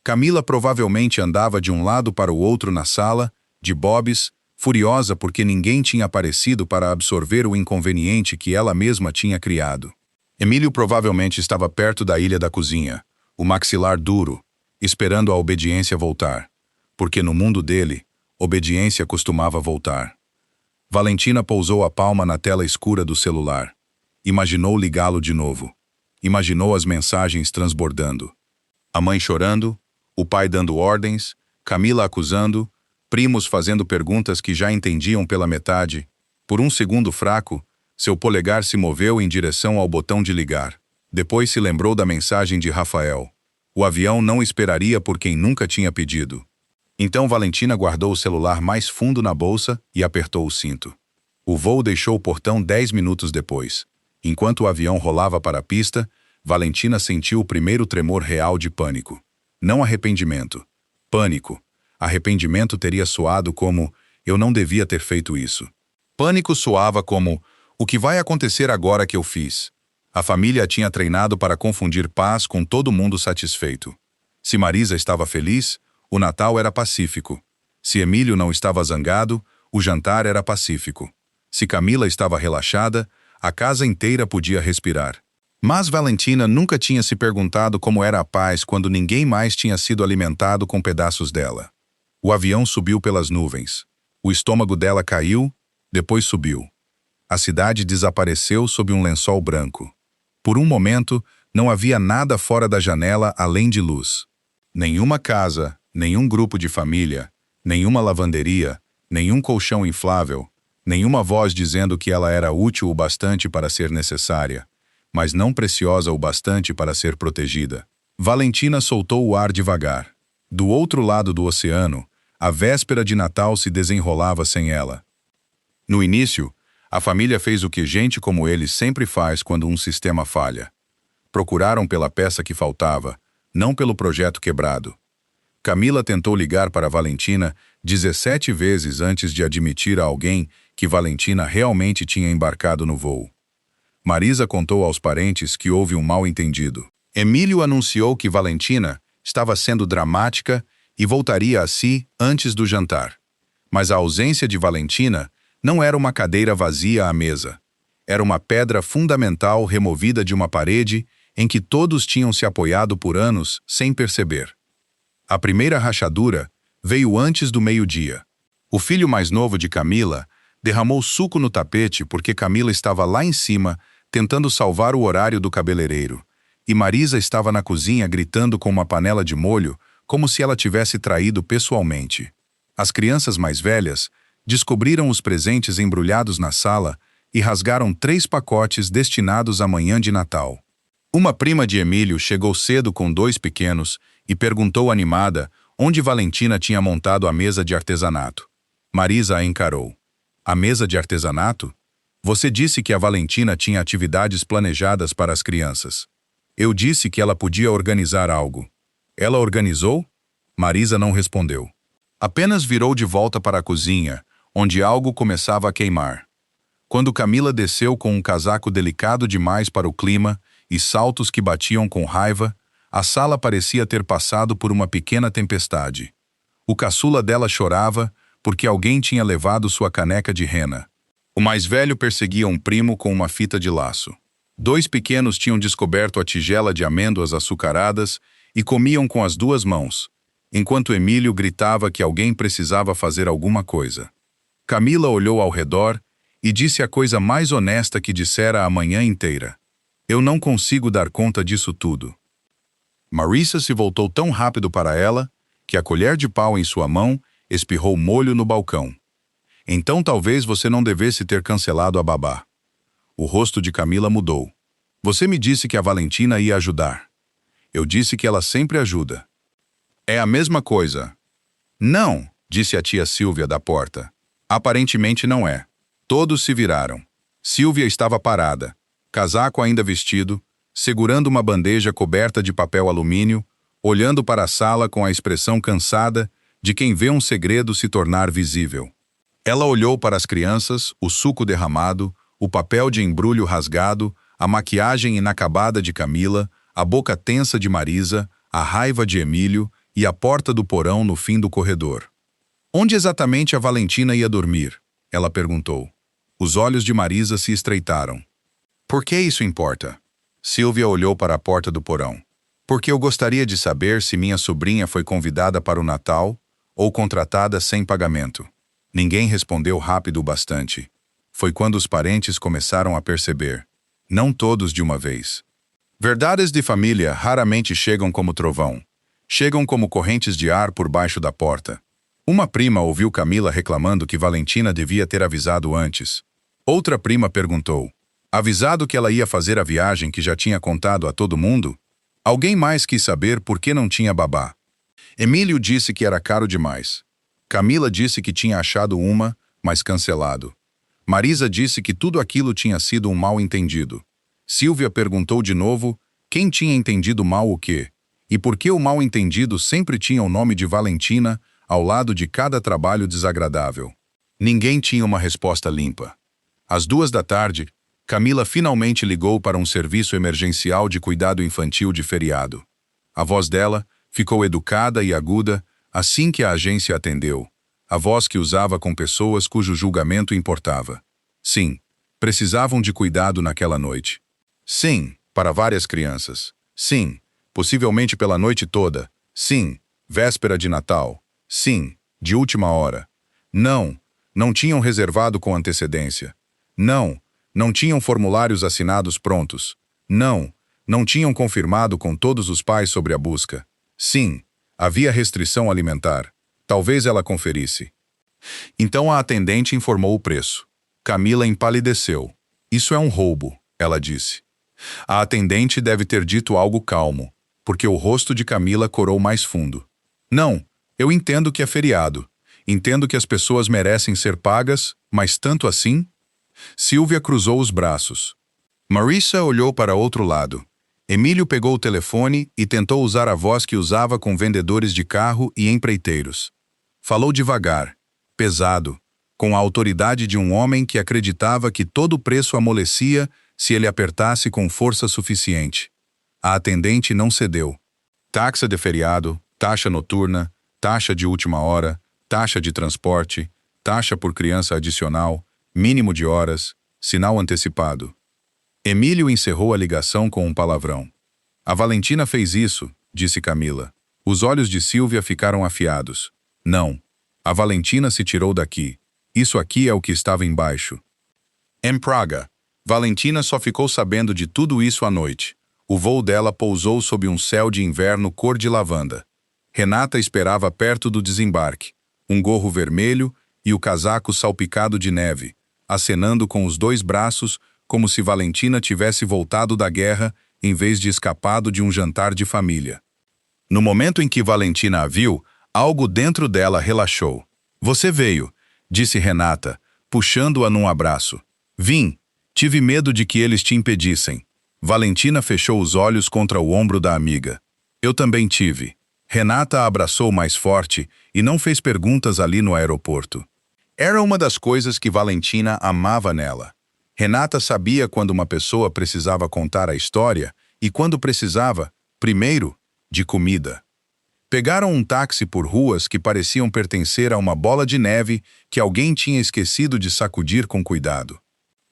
Camila provavelmente andava de um lado para o outro na sala, de bobs, furiosa porque ninguém tinha aparecido para absorver o inconveniente que ela mesma tinha criado. Emílio provavelmente estava perto da ilha da cozinha, o maxilar duro, esperando a obediência voltar, porque no mundo dele, obediência costumava voltar. Valentina pousou a palma na tela escura do celular. Imaginou ligá-lo de novo. Imaginou as mensagens transbordando. A mãe chorando, o pai dando ordens, Camila acusando, primos fazendo perguntas que já entendiam pela metade. Por um segundo fraco, seu polegar se moveu em direção ao botão de ligar. Depois se lembrou da mensagem de Rafael. O avião não esperaria por quem nunca tinha pedido. Então Valentina guardou o celular mais fundo na bolsa e apertou o cinto. O voo deixou o portão 10 minutos depois. Enquanto o avião rolava para a pista, Valentina sentiu o primeiro tremor real de pânico. Não arrependimento. Pânico. Arrependimento teria soado como: eu não devia ter feito isso. Pânico soava como: o que vai acontecer agora que eu fiz? A família a tinha treinado para confundir paz com todo mundo satisfeito. Se Marisa estava feliz, o Natal era pacífico. Se Emílio não estava zangado, o jantar era pacífico. Se Camila estava relaxada, a casa inteira podia respirar. Mas Valentina nunca tinha se perguntado como era a paz quando ninguém mais tinha sido alimentado com pedaços dela. O avião subiu pelas nuvens. O estômago dela caiu, depois subiu. A cidade desapareceu sob um lençol branco. Por um momento, não havia nada fora da janela além de luz. Nenhuma casa, nenhum grupo de família, nenhuma lavanderia, nenhum colchão inflável, nenhuma voz dizendo que ela era útil o bastante para ser necessária, mas não preciosa o bastante para ser protegida. Valentina soltou o ar devagar. Do outro lado do oceano, a véspera de Natal se desenrolava sem ela. No início, a família fez o que gente como eles sempre faz quando um sistema falha. Procuraram pela peça que faltava, não pelo projeto quebrado. Camila tentou ligar para Valentina 17 vezes antes de admitir a alguém que Valentina realmente tinha embarcado no voo. Marisa contou aos parentes que houve um mal-entendido. Emílio anunciou que Valentina estava sendo dramática e voltaria a si antes do jantar. Mas a ausência de Valentina não era uma cadeira vazia à mesa. Era uma pedra fundamental removida de uma parede em que todos tinham se apoiado por anos sem perceber. A primeira rachadura veio antes do meio-dia. O filho mais novo de Camila derramou suco no tapete porque Camila estava lá em cima tentando salvar o horário do cabeleireiro, e Marisa estava na cozinha gritando com uma panela de molho como se ela tivesse traído pessoalmente. As crianças mais velhas descobriram os presentes embrulhados na sala e rasgaram 3 pacotes destinados à manhã de Natal. Uma prima de Emílio chegou cedo com 2 pequenos e perguntou animada onde Valentina tinha montado a mesa de artesanato. Marisa a encarou. A mesa de artesanato? Você disse que a Valentina tinha atividades planejadas para as crianças. Eu disse que ela podia organizar algo. Ela organizou? Marisa não respondeu. Apenas virou de volta para a cozinha, onde algo começava a queimar. Quando Camila desceu com um casaco delicado demais para o clima e saltos que batiam com raiva, a sala parecia ter passado por uma pequena tempestade. O caçula dela chorava porque alguém tinha levado sua caneca de rena. O mais velho perseguia um primo com uma fita de laço. 2 pequenos tinham descoberto a tigela de amêndoas açucaradas e comiam com as 2 mãos, enquanto Emílio gritava que alguém precisava fazer alguma coisa. Camila olhou ao redor e disse a coisa mais honesta que dissera a manhã inteira. Eu não consigo dar conta disso tudo. Marisa se voltou tão rápido para ela que a colher de pau em sua mão espirrou molho no balcão. Então talvez você não devesse ter cancelado a babá. O rosto de Camila mudou. Você me disse que a Valentina ia ajudar. Eu disse que ela sempre ajuda. É a mesma coisa. Não, disse a tia Silvia da porta. Aparentemente não é. Todos se viraram. Silvia estava parada, casaco ainda vestido, segurando uma bandeja coberta de papel alumínio, olhando para a sala com a expressão cansada de quem vê um segredo se tornar visível. Ela olhou para as crianças, o suco derramado, o papel de embrulho rasgado, a maquiagem inacabada de Camila, a boca tensa de Marisa, a raiva de Emílio e a porta do porão no fim do corredor. Onde exatamente a Valentina ia dormir? Ela perguntou. Os olhos de Marisa se estreitaram. Por que isso importa? Silvia olhou para a porta do porão. Porque eu gostaria de saber se minha sobrinha foi convidada para o Natal ou contratada sem pagamento. Ninguém respondeu rápido o bastante. Foi quando os parentes começaram a perceber. Não todos de uma vez. Verdades de família raramente chegam como trovão. Chegam como correntes de ar por baixo da porta. Uma prima ouviu Camila reclamando que Valentina devia ter avisado antes. Outra prima perguntou. Avisado que ela ia fazer a viagem que já tinha contado a todo mundo? Alguém mais quis saber por que não tinha babá. Emílio disse que era caro demais. Camila disse que tinha achado uma, mas cancelado. Marisa disse que tudo aquilo tinha sido um mal-entendido. Silvia perguntou de novo quem tinha entendido mal o quê, e por que o mal-entendido sempre tinha o nome de Valentina ao lado de cada trabalho desagradável. Ninguém tinha uma resposta limpa. Às 2 da tarde, Camila finalmente ligou para um serviço emergencial de cuidado infantil de feriado. A voz dela ficou educada e aguda assim que a agência atendeu, a voz que usava com pessoas cujo julgamento importava. Sim, precisavam de cuidado naquela noite. Sim, para várias crianças. Sim, possivelmente pela noite toda. Sim, véspera de Natal. Sim, de última hora. Não, não tinham reservado com antecedência. Não, não tinham formulários assinados prontos. Não, não tinham confirmado com todos os pais sobre a busca. Sim, havia restrição alimentar. Talvez ela conferisse. Então a atendente informou o preço. Camila empalideceu. Isso é um roubo, ela disse. A atendente deve ter dito algo calmo, porque o rosto de Camila corou mais fundo. Não, eu entendo que é feriado. Entendo que as pessoas merecem ser pagas, mas tanto assim? Silvia cruzou os braços. Marisa olhou para outro lado. Emílio pegou o telefone e tentou usar a voz que usava com vendedores de carro e empreiteiros. Falou devagar, pesado, com a autoridade de um homem que acreditava que todo preço amolecia se ele apertasse com força suficiente. A atendente não cedeu. Taxa de feriado, taxa noturna, taxa de última hora, taxa de transporte, taxa por criança adicional, mínimo de horas, sinal antecipado. Emílio encerrou a ligação com um palavrão. A Valentina fez isso, disse Camila. Os olhos de Silvia ficaram afiados. Não. A Valentina se tirou daqui. Isso aqui é o que estava embaixo. Em Praga, Valentina só ficou sabendo de tudo isso à noite. O voo dela pousou sob um céu de inverno cor de lavanda. Renata esperava perto do desembarque, um gorro vermelho e o casaco salpicado de neve, acenando com os dois braços como se Valentina tivesse voltado da guerra em vez de escapado de um jantar de família. No momento em que Valentina a viu, algo dentro dela relaxou. Você veio, disse Renata, puxando-a num abraço. Vim. Tive medo de que eles te impedissem. Valentina fechou os olhos contra o ombro da amiga. Eu também tive. Renata a abraçou mais forte e não fez perguntas ali no aeroporto. Era uma das coisas que Valentina amava nela. Renata sabia quando uma pessoa precisava contar a história e quando precisava, primeiro, de comida. Pegaram um táxi por ruas que pareciam pertencer a uma bola de neve que alguém tinha esquecido de sacudir com cuidado.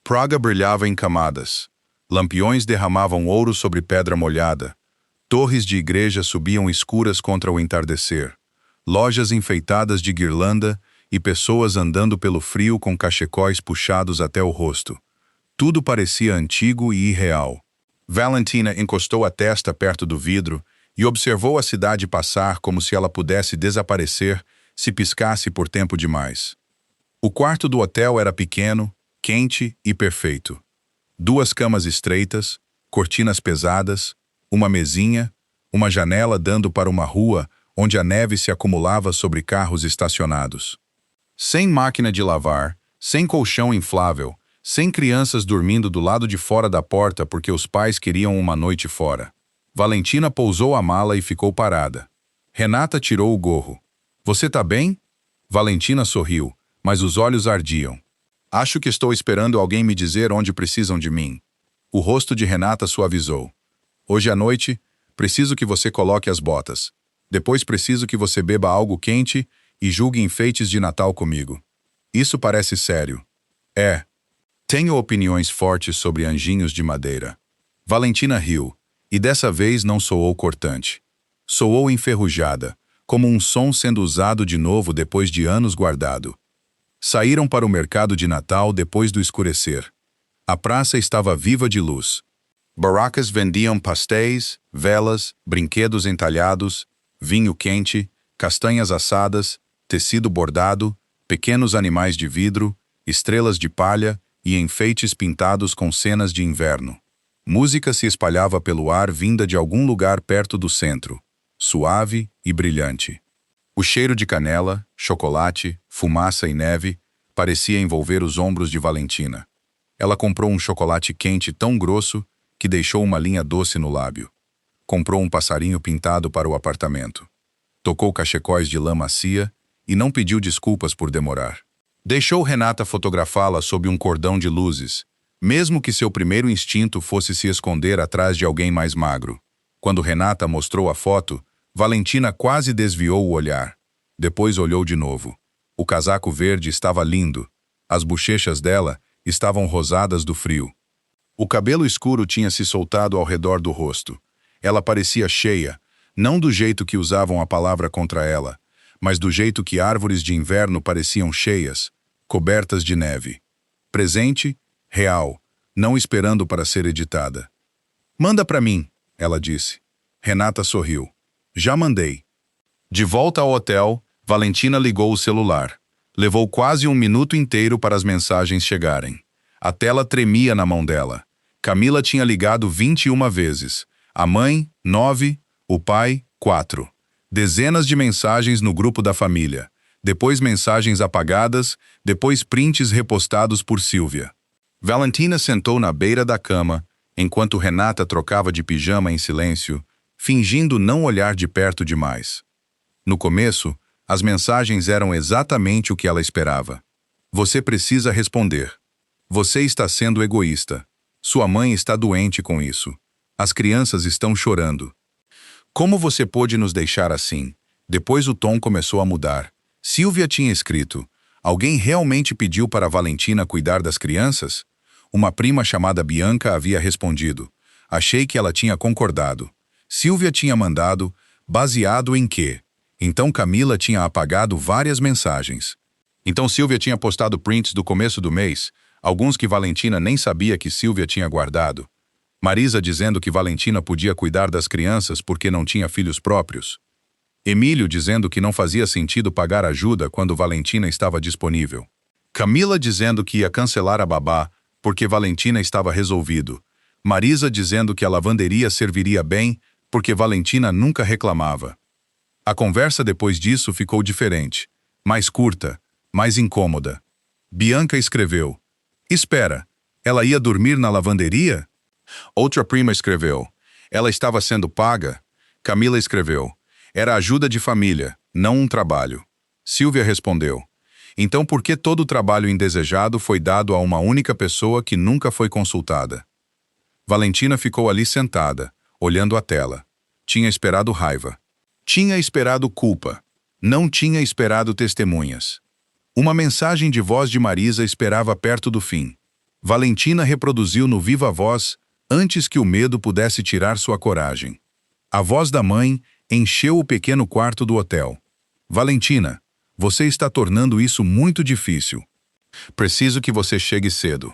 Praga brilhava em camadas. Lampiões derramavam ouro sobre pedra molhada. Torres de igreja subiam escuras contra o entardecer. Lojas enfeitadas de guirlanda e pessoas andando pelo frio com cachecóis puxados até o rosto. Tudo parecia antigo e irreal. Valentina encostou a testa perto do vidro e observou a cidade passar como se ela pudesse desaparecer se piscasse por tempo demais. O quarto do hotel era pequeno, quente e perfeito. 2 camas estreitas, cortinas pesadas, uma mesinha, uma janela dando para uma rua onde a neve se acumulava sobre carros estacionados. Sem máquina de lavar, sem colchão inflável, sem crianças dormindo do lado de fora da porta porque os pais queriam uma noite fora. Valentina pousou a mala e ficou parada. Renata tirou o gorro. Você tá bem? Valentina sorriu, mas os olhos ardiam. Acho que estou esperando alguém me dizer onde precisam de mim. O rosto de Renata suavizou. Hoje à noite, preciso que você coloque as botas. Depois preciso que você beba algo quente e julgue enfeites de Natal comigo. Isso parece sério. É. Tenho opiniões fortes sobre anjinhos de madeira. Valentina riu, e dessa vez não soou cortante. Soou enferrujada, como um som sendo usado de novo depois de anos guardado. Saíram para o mercado de Natal depois do escurecer. A praça estava viva de luz. Barracas vendiam pastéis, velas, brinquedos entalhados, vinho quente, castanhas assadas, tecido bordado, pequenos animais de vidro, estrelas de palha e enfeites pintados com cenas de inverno. Música se espalhava pelo ar vinda de algum lugar perto do centro, suave e brilhante. O cheiro de canela, chocolate, fumaça e neve parecia envolver os ombros de Valentina. Ela comprou um chocolate quente tão grosso que deixou uma linha doce no lábio. Comprou um passarinho pintado para o apartamento. Tocou cachecóis de lã macia e não pediu desculpas por demorar. Deixou Renata fotografá-la sob um cordão de luzes, mesmo que seu primeiro instinto fosse se esconder atrás de alguém mais magro. Quando Renata mostrou a foto, Valentina quase desviou o olhar. Depois olhou de novo. O casaco verde estava lindo. As bochechas dela estavam rosadas do frio. O cabelo escuro tinha se soltado ao redor do rosto. Ela parecia cheia, não do jeito que usavam a palavra contra ela, mas do jeito que árvores de inverno pareciam cheias, cobertas de neve. Presente, real, não esperando para ser editada. Manda para mim, ela disse. Renata sorriu. Já mandei. De volta ao hotel, Valentina ligou o celular. Levou quase 1 minuto inteiro para as mensagens chegarem. A tela tremia na mão dela. Camila tinha ligado 21 vezes. A mãe, 9. O pai, 4. Dezenas de mensagens no grupo da família. Depois mensagens apagadas, depois prints repostados por Silvia. Valentina sentou na beira da cama, enquanto Renata trocava de pijama em silêncio, fingindo não olhar de perto demais. No começo, as mensagens eram exatamente o que ela esperava. Você precisa responder. Você está sendo egoísta. Sua mãe está doente com isso. As crianças estão chorando. Como você pôde nos deixar assim? Depois o tom começou a mudar. Silvia tinha escrito: alguém realmente pediu para Valentina cuidar das crianças? Uma prima chamada Bianca havia respondido: achei que ela tinha concordado. Silvia tinha mandado, baseado em quê? Então Camila tinha apagado várias mensagens. Então Silvia tinha postado prints do começo do mês, alguns que Valentina nem sabia que Silvia tinha guardado. Marisa dizendo que Valentina podia cuidar das crianças porque não tinha filhos próprios. Emílio dizendo que não fazia sentido pagar ajuda quando Valentina estava disponível. Camila dizendo que ia cancelar a babá porque Valentina estava resolvido. Marisa dizendo que a lavanderia serviria bem porque Valentina nunca reclamava. A conversa depois disso ficou diferente, mais curta, mais incômoda. Bianca escreveu: "Espera, ela ia dormir na lavanderia?" Outra prima escreveu: "Ela estava sendo paga?" Camila escreveu: "Era ajuda de família, não um trabalho." Silvia respondeu: "Então por que todo o trabalho indesejado foi dado a uma única pessoa que nunca foi consultada?" Valentina ficou ali sentada, olhando a tela. Tinha esperado raiva. Tinha esperado culpa. Não tinha esperado testemunhas. Uma mensagem de voz de Marisa esperava perto do fim. Valentina reproduziu no viva voz antes que o medo pudesse tirar sua coragem. A voz da mãe encheu o pequeno quarto do hotel. "Valentina, você está tornando isso muito difícil. Preciso que você chegue cedo.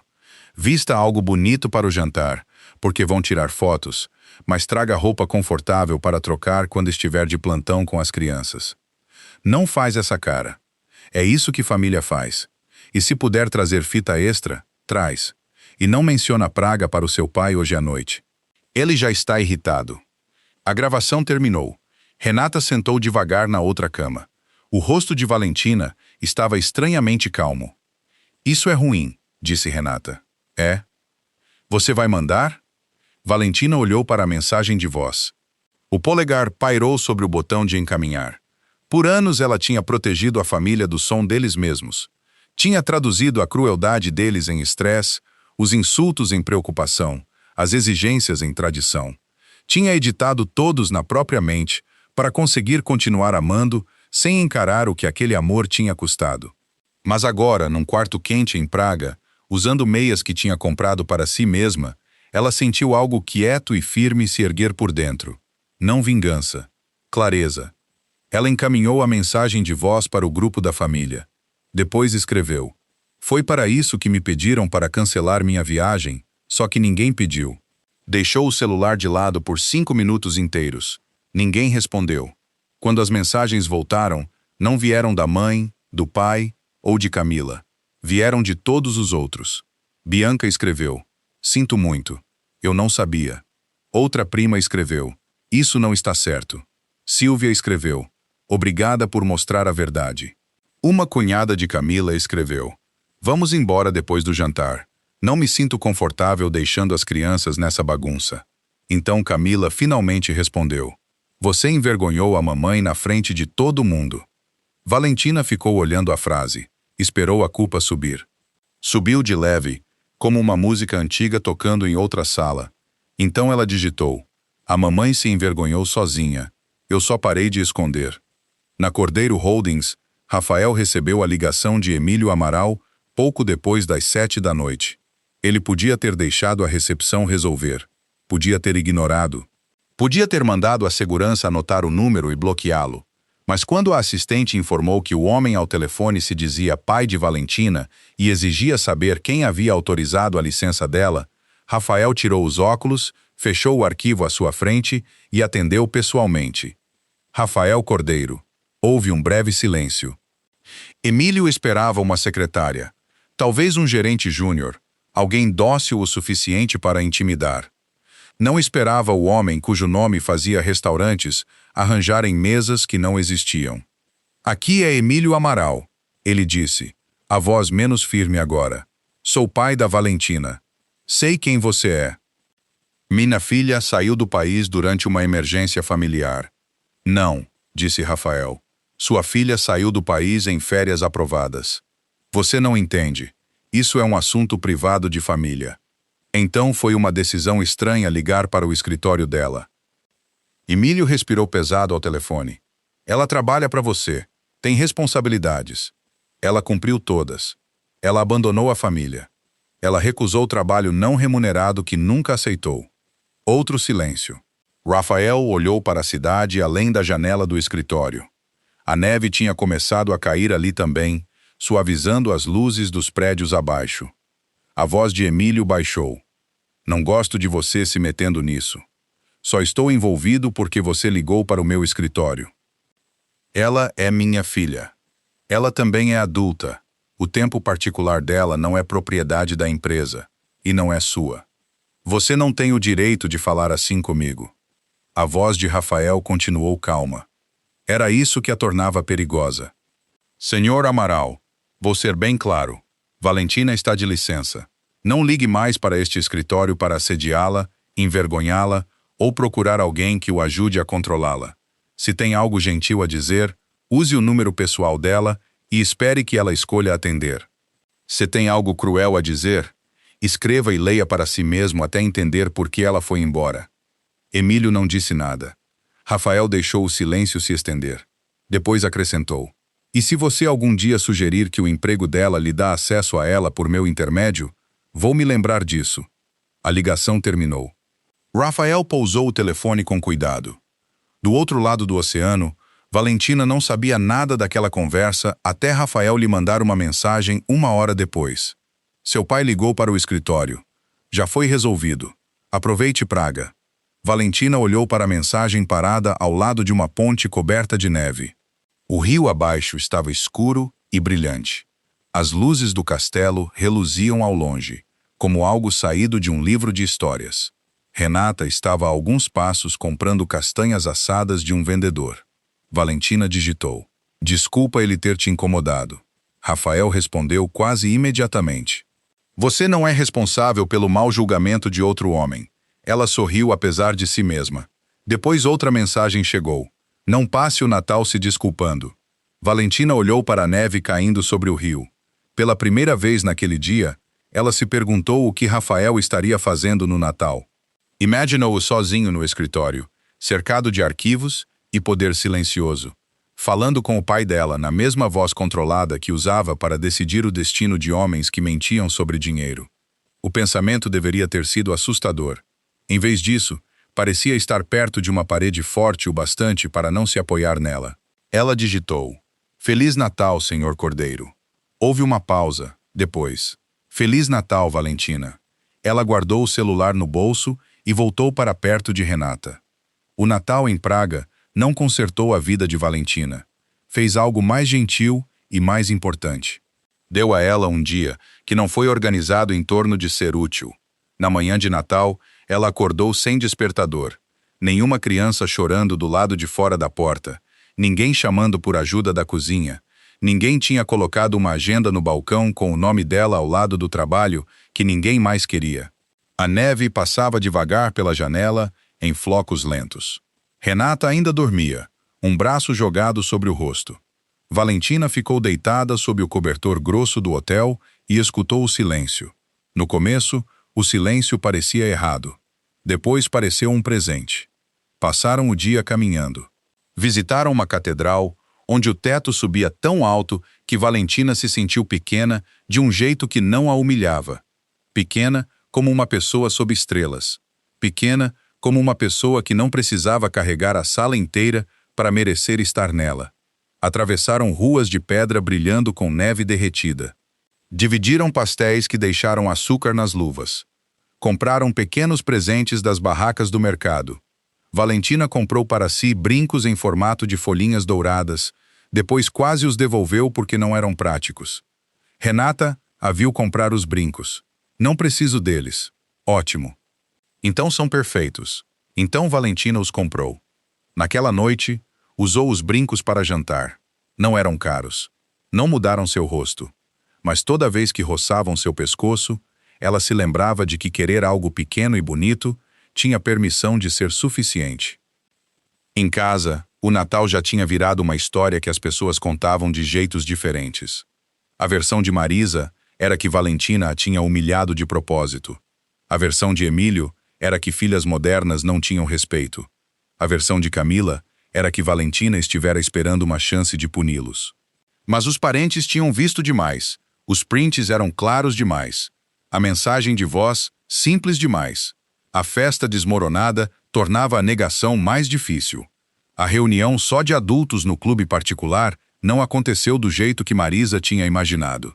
Vista algo bonito para o jantar, porque vão tirar fotos, mas traga roupa confortável para trocar quando estiver de plantão com as crianças. Não faz essa cara. É isso que família faz. E se puder trazer fita extra, traz. E não menciona a praga para o seu pai hoje à noite. Ele já está irritado." A gravação terminou. Renata sentou devagar na outra cama. O rosto de Valentina estava estranhamente calmo. "Isso é ruim", disse Renata. "É? Você vai mandar?" Valentina olhou para a mensagem de voz. O polegar pairou sobre o botão de encaminhar. Por anos ela tinha protegido a família do som deles mesmos. Tinha traduzido a crueldade deles em estresse, os insultos em preocupação, as exigências em tradição. Tinha editado todos na própria mente para conseguir continuar amando sem encarar o que aquele amor tinha custado. Mas agora, num quarto quente em Praga, usando meias que tinha comprado para si mesma, ela sentiu algo quieto e firme se erguer por dentro. Não vingança. Clareza. Ela encaminhou a mensagem de voz para o grupo da família. Depois escreveu: "Foi para isso que me pediram para cancelar minha viagem, só que ninguém pediu." Deixou o celular de lado por 5 minutos inteiros. Ninguém respondeu. Quando as mensagens voltaram, não vieram da mãe, do pai ou de Camila. Vieram de todos os outros. Bianca escreveu: "Sinto muito. Eu não sabia." Outra prima escreveu: "Isso não está certo." Silvia escreveu: "Obrigada por mostrar a verdade." Uma cunhada de Camila escreveu: "Vamos embora depois do jantar. Não me sinto confortável deixando as crianças nessa bagunça." Então Camila finalmente respondeu: "Você envergonhou a mamãe na frente de todo mundo." Valentina ficou olhando a frase. Esperou a culpa subir. Subiu de leve, como uma música antiga tocando em outra sala. Então ela digitou: "A mamãe se envergonhou sozinha. Eu só parei de esconder." Na Cordeiro Holdings, Rafael recebeu a ligação de Emílio Amaral pouco depois das 7 da noite. Ele podia ter deixado a recepção resolver. Podia ter ignorado. Podia ter mandado a segurança anotar o número e bloqueá-lo. Mas quando a assistente informou que o homem ao telefone se dizia pai de Valentina e exigia saber quem havia autorizado a licença dela, Rafael tirou os óculos, fechou o arquivo à sua frente e atendeu pessoalmente. "Rafael Cordeiro." Houve um breve silêncio. Emílio esperava uma secretária, talvez um gerente júnior, alguém dócil o suficiente para intimidar. Não esperava o homem cujo nome fazia restaurantes arranjarem mesas que não existiam. "Aqui é Emílio Amaral", ele disse, a voz menos firme agora. "Sou pai da Valentina. Sei quem você é." "Minha filha saiu do país durante uma emergência familiar." "Não", disse Rafael. "Sua filha saiu do país em férias aprovadas. Você não entende. Isso é um assunto privado de família." Então foi uma decisão estranha ligar para o escritório dela. Emílio respirou pesado ao telefone. "Ela trabalha para você. Tem responsabilidades. Ela cumpriu todas. Ela abandonou a família. Ela recusou trabalho não remunerado que nunca aceitou." Outro silêncio. Rafael olhou para a cidade além da janela do escritório. A neve tinha começado a cair ali também, suavizando as luzes dos prédios abaixo. A voz de Emílio baixou. Não gosto de você se metendo nisso. Só estou envolvido porque você ligou para o meu escritório. Ela é minha filha. Ela também é adulta. O tempo particular dela não é propriedade da empresa, e não é sua. Você não tem o direito de falar assim comigo. A voz de Rafael continuou calma. Era isso que a tornava perigosa. Senhor Amaral, vou ser bem claro. Valentina está de licença. Não ligue mais para este escritório para assediá-la, envergonhá-la ou procurar alguém que o ajude a controlá-la. Se tem algo gentil a dizer, use o número pessoal dela e espere que ela escolha atender. Se tem algo cruel a dizer, escreva e leia para si mesmo até entender por que ela foi embora. Emílio não disse nada. Rafael deixou o silêncio se estender. Depois acrescentou: E se você algum dia sugerir que o emprego dela lhe dá acesso a ela por meu intermédio, vou me lembrar disso. A ligação terminou. Rafael pousou o telefone com cuidado. Do outro lado do oceano, Valentina não sabia nada daquela conversa até Rafael lhe mandar uma mensagem 1 hora depois. Seu pai ligou para o escritório. Já foi resolvido. Aproveite Praga. Valentina olhou para a mensagem parada ao lado de uma ponte coberta de neve. O rio abaixo estava escuro e brilhante. As luzes do castelo reluziam ao longe, como algo saído de um livro de histórias. Renata estava a alguns passos comprando castanhas assadas de um vendedor. Valentina digitou: Desculpa ele ter te incomodado. Rafael respondeu quase imediatamente: Você não é responsável pelo mau julgamento de outro homem. Ela sorriu apesar de si mesma. Depois outra mensagem chegou: Não passe o Natal se desculpando. Valentina olhou para a neve caindo sobre o rio. Pela primeira vez naquele dia, ela se perguntou o que Rafael estaria fazendo no Natal. Imaginou-o sozinho no escritório, cercado de arquivos e poder silencioso, falando com o pai dela na mesma voz controlada que usava para decidir o destino de homens que mentiam sobre dinheiro. O pensamento deveria ter sido assustador. Em vez disso, parecia estar perto de uma parede forte o bastante para não se apoiar nela. Ela digitou: Feliz Natal, Senhor Cordeiro. Houve uma pausa, depois: Feliz Natal, Valentina. Ela guardou o celular no bolso e voltou para perto de Renata. O Natal em Praga não consertou a vida de Valentina. Fez algo mais gentil e mais importante. Deu a ela um dia que não foi organizado em torno de ser útil. Na manhã de Natal, ela acordou sem despertador. Nenhuma criança chorando do lado de fora da porta. Ninguém chamando por ajuda da cozinha. Ninguém tinha colocado uma agenda no balcão com o nome dela ao lado do trabalho que ninguém mais queria. A neve passava devagar pela janela, em flocos lentos. Renata ainda dormia, um braço jogado sobre o rosto. Valentina ficou deitada sob o cobertor grosso do hotel e escutou o silêncio. No começo, o silêncio parecia errado. Depois pareceu um presente. Passaram o dia caminhando. Visitaram uma catedral, onde o teto subia tão alto que Valentina se sentiu pequena de um jeito que não a humilhava. Pequena como uma pessoa sob estrelas. Pequena como uma pessoa que não precisava carregar a sala inteira para merecer estar nela. Atravessaram ruas de pedra brilhando com neve derretida. Dividiram pastéis que deixaram açúcar nas luvas. Compraram pequenos presentes das barracas do mercado. Valentina comprou para si brincos em formato de folhinhas douradas, depois quase os devolveu porque não eram práticos. Renata a viu comprar os brincos. Não preciso deles. Ótimo. Então são perfeitos. Então Valentina os comprou. Naquela noite, usou os brincos para jantar. Não eram caros. Não mudaram seu rosto. Mas toda vez que roçavam seu pescoço, ela se lembrava de que querer algo pequeno e bonito tinha permissão de ser suficiente. Em casa, o Natal já tinha virado uma história que as pessoas contavam de jeitos diferentes. A versão de Marisa era que Valentina a tinha humilhado de propósito. A versão de Emílio era que filhas modernas não tinham respeito. A versão de Camila era que Valentina estivera esperando uma chance de puni-los. Mas os parentes tinham visto demais. Os prints eram claros demais. A mensagem de voz, simples demais. A festa desmoronada tornava a negação mais difícil. A reunião só de adultos no clube particular não aconteceu do jeito que Marisa tinha imaginado.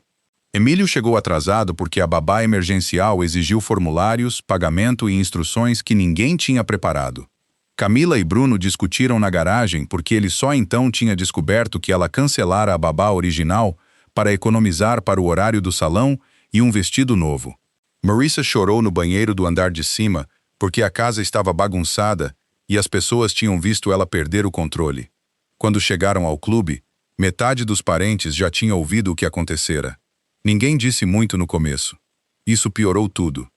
Emílio chegou atrasado porque a babá emergencial exigiu formulários, pagamento e instruções que ninguém tinha preparado. Camila e Bruno discutiram na garagem porque ele só então tinha descoberto que ela cancelara a babá original para economizar para o horário do salão e um vestido novo. Marisa chorou no banheiro do andar de cima porque a casa estava bagunçada e as pessoas tinham visto ela perder o controle. Quando chegaram ao clube, metade dos parentes já tinha ouvido o que acontecera. Ninguém disse muito no começo. Isso piorou tudo.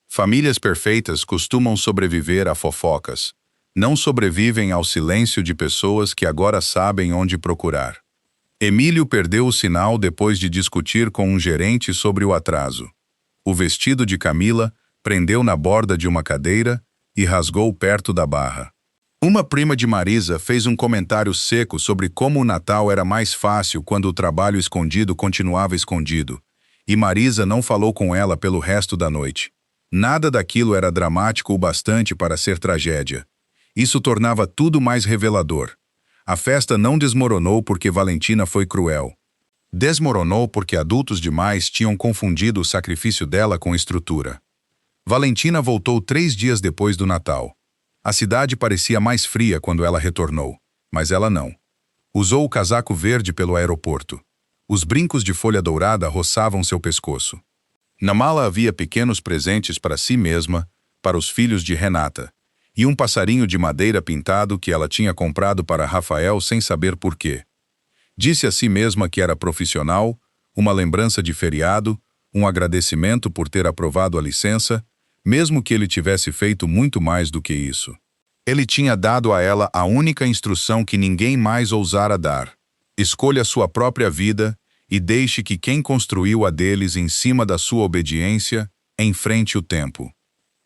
Famílias perfeitas costumam sobreviver a fofocas. Não sobrevivem ao silêncio de pessoas que agora sabem onde procurar. Emílio perdeu o sinal depois de discutir com um gerente sobre o atraso. O vestido de Camila prendeu na borda de uma cadeira e rasgou perto da barra. Uma prima de Marisa fez um comentário seco sobre como o Natal era mais fácil quando o trabalho escondido continuava escondido, e Marisa não falou com ela pelo resto da noite. Nada daquilo era dramático o bastante para ser tragédia. Isso tornava tudo mais revelador. A festa não desmoronou porque Valentina foi cruel. Desmoronou porque adultos demais tinham confundido o sacrifício dela com estrutura. Valentina voltou 3 dias depois do Natal. A cidade parecia mais fria quando ela retornou, mas ela não. Usou o casaco verde pelo aeroporto. Os brincos de folha dourada roçavam seu pescoço. Na mala havia pequenos presentes para si mesma, para os filhos de Renata, e um passarinho de madeira pintado que ela tinha comprado para Rafael sem saber por quê. Disse a si mesma que era profissional, uma lembrança de feriado, um agradecimento por ter aprovado a licença, mesmo que ele tivesse feito muito mais do que isso. Ele tinha dado a ela a única instrução que ninguém mais ousara dar. Escolha sua própria vida e deixe que quem construiu a deles em cima da sua obediência enfrente o tempo.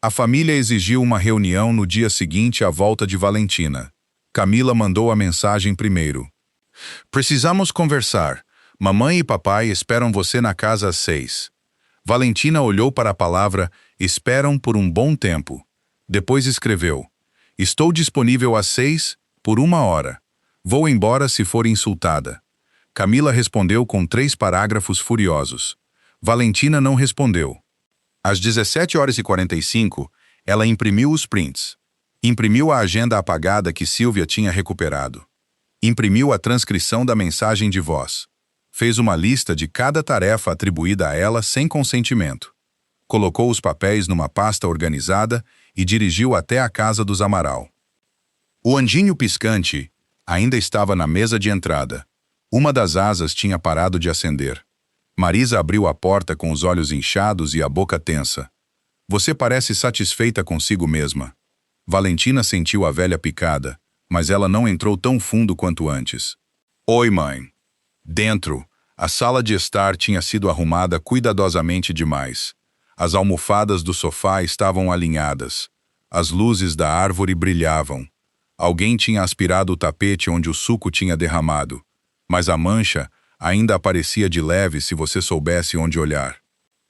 A família exigiu uma reunião no dia seguinte à volta de Valentina. Camila mandou a mensagem primeiro. Precisamos conversar. Mamãe e papai esperam você na casa às 6. Valentina olhou para a palavra esperam por um bom tempo. Depois escreveu: estou disponível às 6, por 1 hora. Vou embora se for insultada. Camila respondeu com 3 parágrafos furiosos. Valentina não respondeu. Às 17h45, ela imprimiu os prints. Imprimiu a agenda apagada que Silvia tinha recuperado. Imprimiu a transcrição da mensagem de voz. Fez uma lista de cada tarefa atribuída a ela sem consentimento. Colocou os papéis numa pasta organizada e dirigiu até a casa dos Amaral. O anjinho piscante ainda estava na mesa de entrada. Uma das asas tinha parado de acender. Marisa abriu a porta com os olhos inchados e a boca tensa. Você parece satisfeita consigo mesma. Valentina sentiu a velha picada, mas ela não entrou tão fundo quanto antes. Oi, mãe. Dentro, a sala de estar tinha sido arrumada cuidadosamente demais. As almofadas do sofá estavam alinhadas. As luzes da árvore brilhavam. Alguém tinha aspirado o tapete onde o suco tinha derramado. Mas a mancha ainda aparecia de leve se você soubesse onde olhar.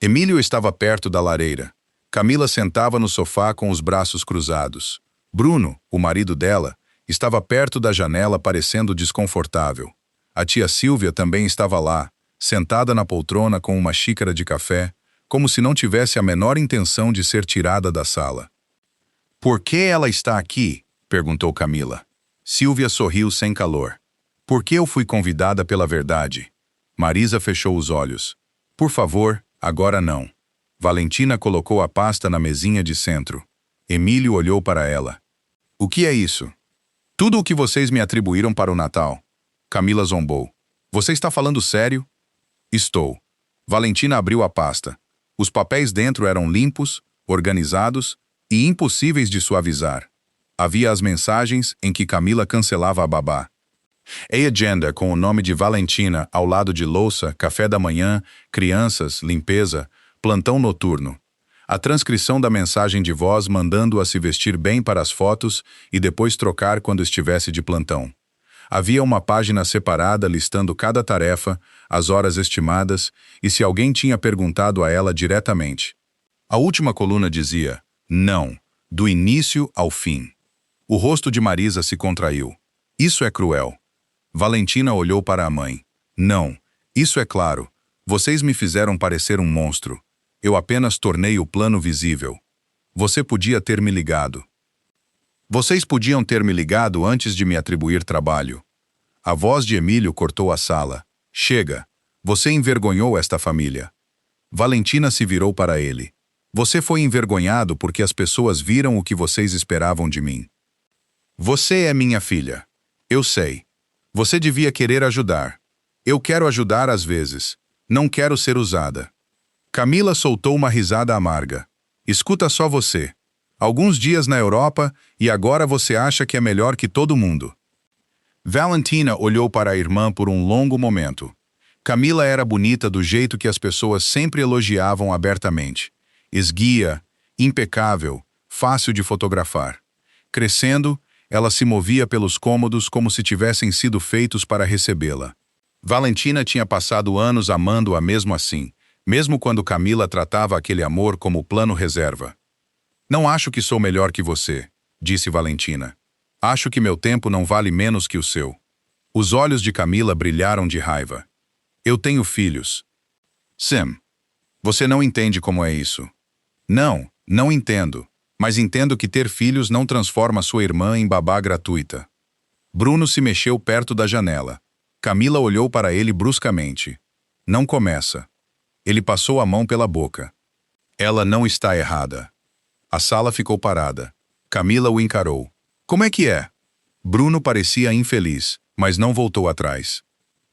Emílio estava perto da lareira. Camila sentava no sofá com os braços cruzados. Bruno, o marido dela, estava perto da janela parecendo desconfortável. A tia Silvia também estava lá, sentada na poltrona com uma xícara de café, como se não tivesse a menor intenção de ser tirada da sala. Por que ela está aqui? Perguntou Camila. Silvia sorriu sem calor. Por que eu fui convidada pela verdade? Marisa fechou os olhos. Por favor, agora não. Valentina colocou a pasta na mesinha de centro. Emílio olhou para ela. O que é isso? Tudo o que vocês me atribuíram para o Natal. Camila zombou. Você está falando sério? Estou. Valentina abriu a pasta. Os papéis dentro eram limpos, organizados e impossíveis de suavizar. Havia as mensagens em que Camila cancelava a babá. A agenda com o nome de Valentina ao lado de louça, café da manhã, crianças, limpeza, plantão noturno. A transcrição da mensagem de voz mandando-a se vestir bem para as fotos e depois trocar quando estivesse de plantão. Havia uma página separada listando cada tarefa, as horas estimadas e se alguém tinha perguntado a ela diretamente. A última coluna dizia, não, do início ao fim. O rosto de Marisa se contraiu. Isso é cruel. Valentina olhou para a mãe. Não, isso é claro. Vocês me fizeram parecer um monstro. Eu apenas tornei o plano visível. Você podia ter me ligado. Vocês podiam ter me ligado antes de me atribuir trabalho. A voz de Emílio cortou a sala. Chega. Você envergonhou esta família. Valentina se virou para ele. Você foi envergonhado porque as pessoas viram o que vocês esperavam de mim. Você é minha filha. Eu sei. Você devia querer ajudar. Eu quero ajudar às vezes. Não quero ser usada. Camila soltou uma risada amarga. Escuta só você. Alguns dias na Europa e agora você acha que é melhor que todo mundo. Valentina olhou para a irmã por um longo momento. Camila era bonita do jeito que as pessoas sempre elogiavam abertamente. Esguia, impecável, fácil de fotografar. Crescendo, ela se movia pelos cômodos como se tivessem sido feitos para recebê-la. Valentina tinha passado anos amando-a mesmo assim, mesmo quando Camila tratava aquele amor como plano reserva. Não acho que sou melhor que você, disse Valentina. Acho que meu tempo não vale menos que o seu. Os olhos de Camila brilharam de raiva. Eu tenho filhos. Sam, você não entende como é isso. Não, não entendo, mas entendo que ter filhos não transforma sua irmã em babá gratuita. Bruno se mexeu perto da janela. Camila olhou para ele bruscamente. Não começa. Ele passou a mão pela boca. Ela não está errada. A sala ficou parada. Camila o encarou. Como é que é? Bruno parecia infeliz, mas não voltou atrás.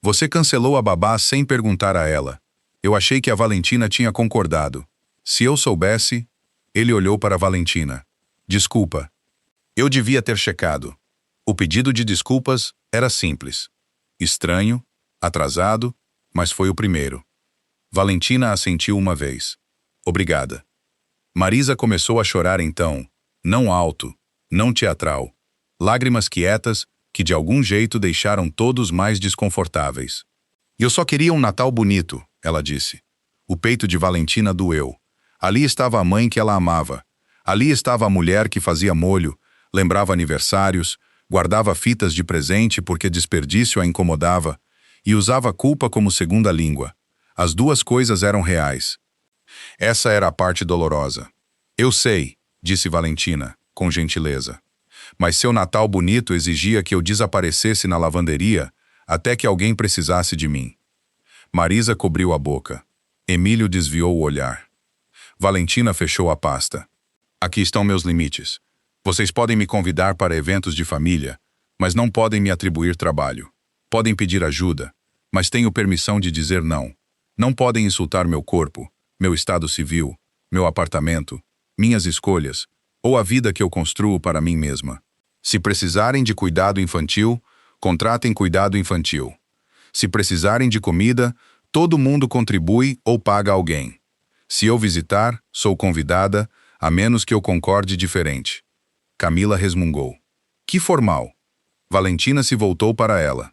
Você cancelou a babá sem perguntar a ela. Eu achei que a Valentina tinha concordado. Se eu soubesse... Ele olhou para a Valentina. Desculpa. Eu devia ter checado. O pedido de desculpas era simples. Estranho, atrasado, mas foi o primeiro. Valentina assentiu uma vez. Obrigada. Marisa começou a chorar então, não alto, não teatral. Lágrimas quietas que de algum jeito deixaram todos mais desconfortáveis. Eu só queria um Natal bonito, ela disse. O peito de Valentina doeu. Ali estava a mãe que ela amava. Ali estava a mulher que fazia molho, lembrava aniversários, guardava fitas de presente porque desperdício a incomodava e usava a culpa como segunda língua. As duas coisas eram reais. Essa era a parte dolorosa. Eu sei, disse Valentina, com gentileza. Mas seu Natal bonito exigia que eu desaparecesse na lavanderia até que alguém precisasse de mim. Marisa cobriu a boca. Emílio desviou o olhar. Valentina fechou a pasta. Aqui estão meus limites. Vocês podem me convidar para eventos de família, mas não podem me atribuir trabalho. Podem pedir ajuda, mas tenho permissão de dizer não. Não podem insultar meu corpo, meu estado civil, meu apartamento, minhas escolhas, ou a vida que eu construo para mim mesma. Se precisarem de cuidado infantil, contratem cuidado infantil. Se precisarem de comida, todo mundo contribui ou paga alguém. Se eu visitar, sou convidada, a menos que eu concorde diferente. Camila resmungou. Que formal. Valentina se voltou para ela.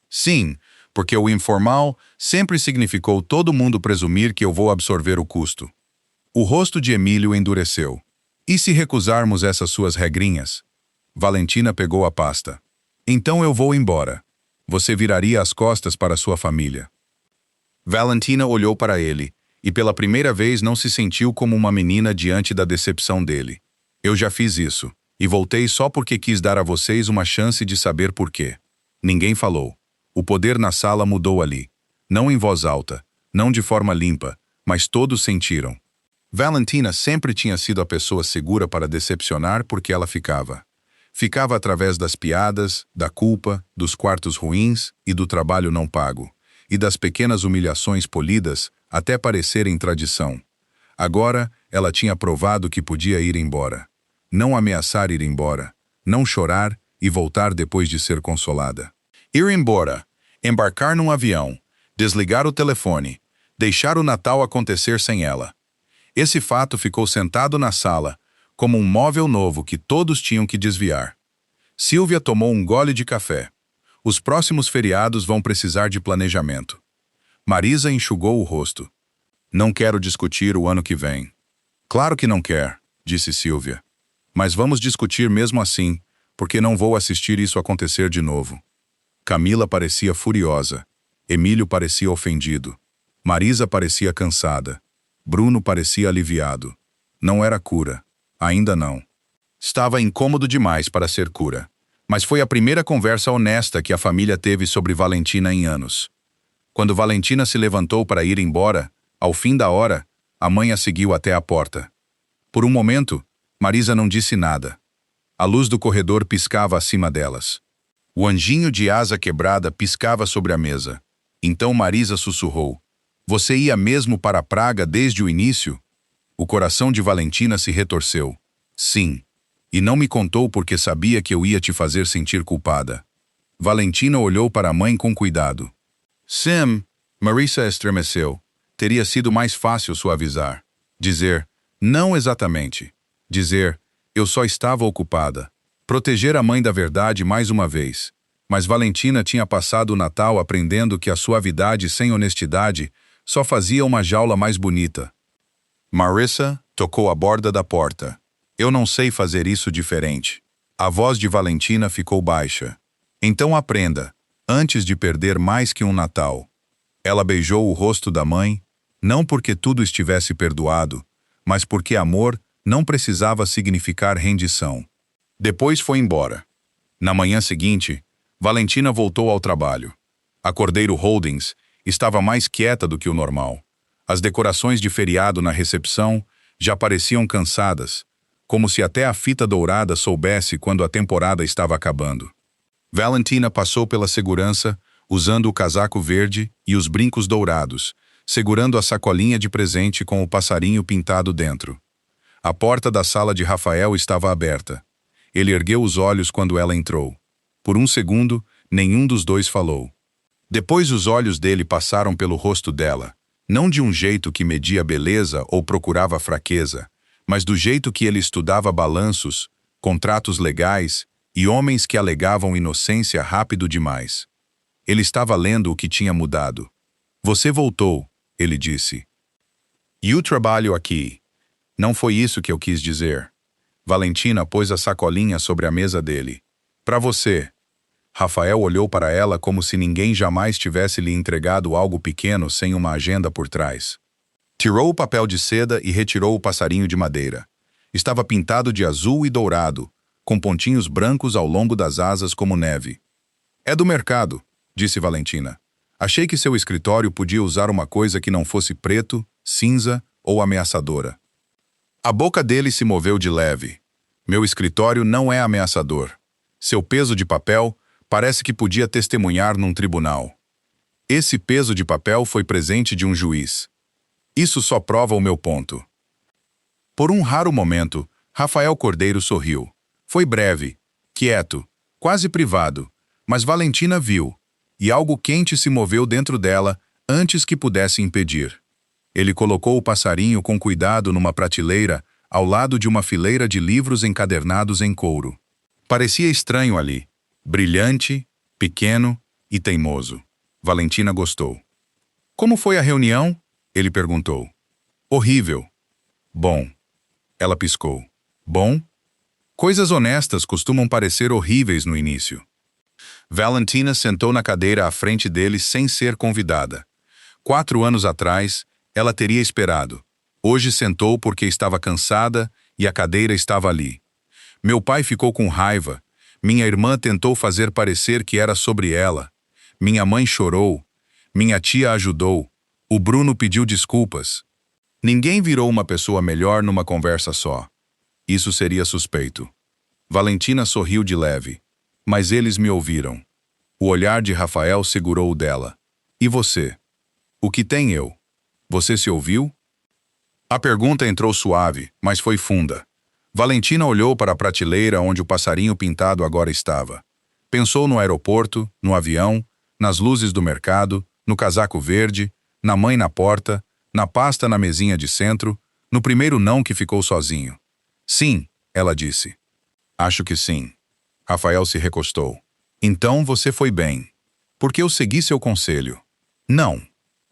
Sim, porque o informal sempre significou todo mundo presumir que eu vou absorver o custo. O rosto de Emílio endureceu. E se recusarmos essas suas regrinhas? Valentina pegou a pasta. Então eu vou embora. Você viraria as costas para sua família. Valentina olhou para ele, e pela primeira vez não se sentiu como uma menina diante da decepção dele. Eu já fiz isso, e voltei só porque quis dar a vocês uma chance de saber por quê. Ninguém falou. O poder na sala mudou ali. Não em voz alta, não de forma limpa, mas todos sentiram. Valentina sempre tinha sido a pessoa segura para decepcionar porque ela ficava. Ficava através das piadas, da culpa, dos quartos ruins e do trabalho não pago, e das pequenas humilhações polidas até parecerem tradição. Agora, ela tinha provado que podia ir embora. Não ameaçar ir embora, não chorar e voltar depois de ser consolada. Ir embora, embarcar num avião, desligar o telefone, deixar o Natal acontecer sem ela. Esse fato ficou sentado na sala, como um móvel novo que todos tinham que desviar. Silvia tomou um gole de café. Os próximos feriados vão precisar de planejamento. Marisa enxugou o rosto. Não quero discutir o ano que vem. Claro que não quer, disse Silvia. Mas vamos discutir mesmo assim, porque não vou assistir isso acontecer de novo. Camila parecia furiosa. Emílio parecia ofendido. Marisa parecia cansada. Bruno parecia aliviado. Não era cura. Ainda não. Estava incômodo demais para ser cura. Mas foi a primeira conversa honesta que a família teve sobre Valentina em anos. Quando Valentina se levantou para ir embora, ao fim da hora, a mãe a seguiu até a porta. Por um momento, Marisa não disse nada. A luz do corredor piscava acima delas. O anjinho de asa quebrada piscava sobre a mesa. Então Marisa sussurrou: "Você ia mesmo para Praga desde o início?" O coração de Valentina se retorceu. "Sim. E não me contou porque sabia que eu ia te fazer sentir culpada." Valentina olhou para a mãe com cuidado. "Sim." Marisa estremeceu. Teria sido mais fácil suavizar. Dizer: "Não exatamente." Dizer: "Eu só estava ocupada." Proteger a mãe da verdade mais uma vez. Mas Valentina tinha passado o Natal aprendendo que a suavidade sem honestidade só fazia uma jaula mais bonita. Marisa tocou a borda da porta. "Eu não sei fazer isso diferente." A voz de Valentina ficou baixa. "Então aprenda, antes de perder mais que um Natal." Ela beijou o rosto da mãe, não porque tudo estivesse perdoado, mas porque amor não precisava significar rendição. Depois foi embora. Na manhã seguinte, Valentina voltou ao trabalho. A Cordeiro Holdings estava mais quieta do que o normal. As decorações de feriado na recepção já pareciam cansadas, como se até a fita dourada soubesse quando a temporada estava acabando. Valentina passou pela segurança, usando o casaco verde e os brincos dourados, segurando a sacolinha de presente com o passarinho pintado dentro. A porta da sala de Rafael estava aberta. Ele ergueu os olhos quando ela entrou. Por um segundo, nenhum dos dois falou. Depois os olhos dele passaram pelo rosto dela, não de um jeito que media beleza ou procurava fraqueza, mas do jeito que ele estudava balanços, contratos legais e homens que alegavam inocência rápido demais. Ele estava lendo o que tinha mudado. "Você voltou", ele disse. "E o trabalho aqui?" "Não foi isso que eu quis dizer." Valentina pôs a sacolinha sobre a mesa dele. "Para você." Rafael olhou para ela como se ninguém jamais tivesse lhe entregado algo pequeno sem uma agenda por trás. Tirou o papel de seda e retirou o passarinho de madeira. Estava pintado de azul e dourado, com pontinhos brancos ao longo das asas como neve. "É do mercado", disse Valentina. "Achei que seu escritório podia usar uma coisa que não fosse preto, cinza ou ameaçadora." A boca dele se moveu de leve. "Meu escritório não é ameaçador. Seu peso de papel parece que podia testemunhar num tribunal. Esse peso de papel foi presente de um juiz. Isso só prova o meu ponto." Por um raro momento, Rafael Cordeiro sorriu. Foi breve, quieto, quase privado, mas Valentina viu, e algo quente se moveu dentro dela antes que pudesse impedir. Ele colocou o passarinho com cuidado numa prateleira ao lado de uma fileira de livros encadernados em couro. Parecia estranho ali, brilhante, pequeno e teimoso. Valentina gostou. "Como foi a reunião?" ele perguntou. "Horrível." "Bom." Ela piscou. "Bom?" Coisas honestas costumam parecer horríveis no início. Valentina sentou na cadeira à frente dele sem ser convidada. 4 anos atrás, ela teria esperado. Hoje sentou porque estava cansada e a cadeira estava ali. Meu pai ficou com raiva. Minha irmã tentou fazer parecer que era sobre ela. Minha mãe chorou. Minha tia ajudou. O Bruno pediu desculpas. Ninguém virou uma pessoa melhor numa conversa só. Isso seria suspeito. Valentina sorriu de leve. Mas eles me ouviram. O olhar de Rafael segurou o dela. "E você? O que tem eu? Você se ouviu?" A pergunta entrou suave, mas foi funda. Valentina olhou para a prateleira onde o passarinho pintado agora estava. Pensou no aeroporto, no avião, nas luzes do mercado, no casaco verde, na mãe na porta, na pasta na mesinha de centro, no primeiro não que ficou sozinho. "Sim", ela disse. "Acho que sim." Rafael se recostou. "Então você foi bem. Porque eu segui seu conselho." "Não."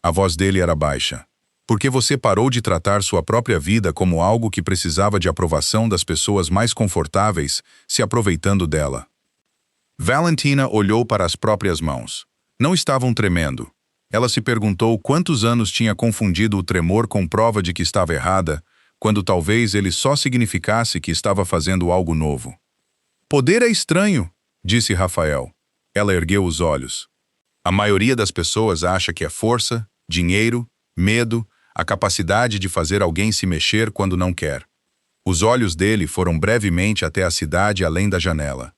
A voz dele era baixa. Porque você parou de tratar sua própria vida como algo que precisava de aprovação das pessoas mais confortáveis, se aproveitando dela. Valentina olhou para as próprias mãos. Não estavam tremendo. Ela se perguntou quantos anos tinha confundido o tremor com prova de que estava errada, quando talvez ele só significasse que estava fazendo algo novo. Poder é estranho, disse Rafael. Ela ergueu os olhos. A maioria das pessoas acha que é força, dinheiro, medo, a capacidade de fazer alguém se mexer quando não quer. Os olhos dele foram brevemente até a cidade além da janela.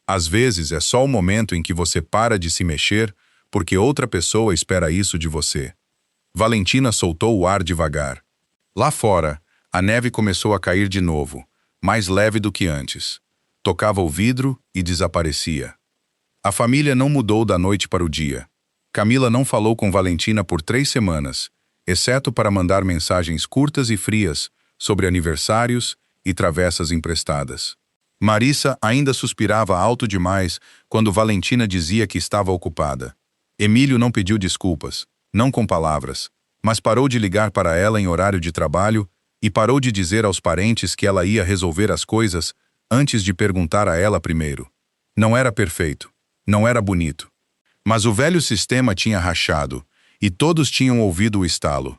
Às vezes é só o momento em que você para de se mexer porque outra pessoa espera isso de você. Valentina soltou o ar devagar. Lá fora, a neve começou a cair de novo, mais leve do que antes. Tocava o vidro e desaparecia. A família não mudou da noite para o dia. Camila não falou com Valentina por 3 semanas, exceto para mandar mensagens curtas e frias sobre aniversários e travessas emprestadas. Marissa ainda suspirava alto demais quando Valentina dizia que estava ocupada. Emílio não pediu desculpas, não com palavras, mas parou de ligar para ela em horário de trabalho e parou de dizer aos parentes que ela ia resolver as coisas antes de perguntar a ela primeiro. Não era perfeito, não era bonito. Mas o velho sistema tinha rachado e todos tinham ouvido o estalo.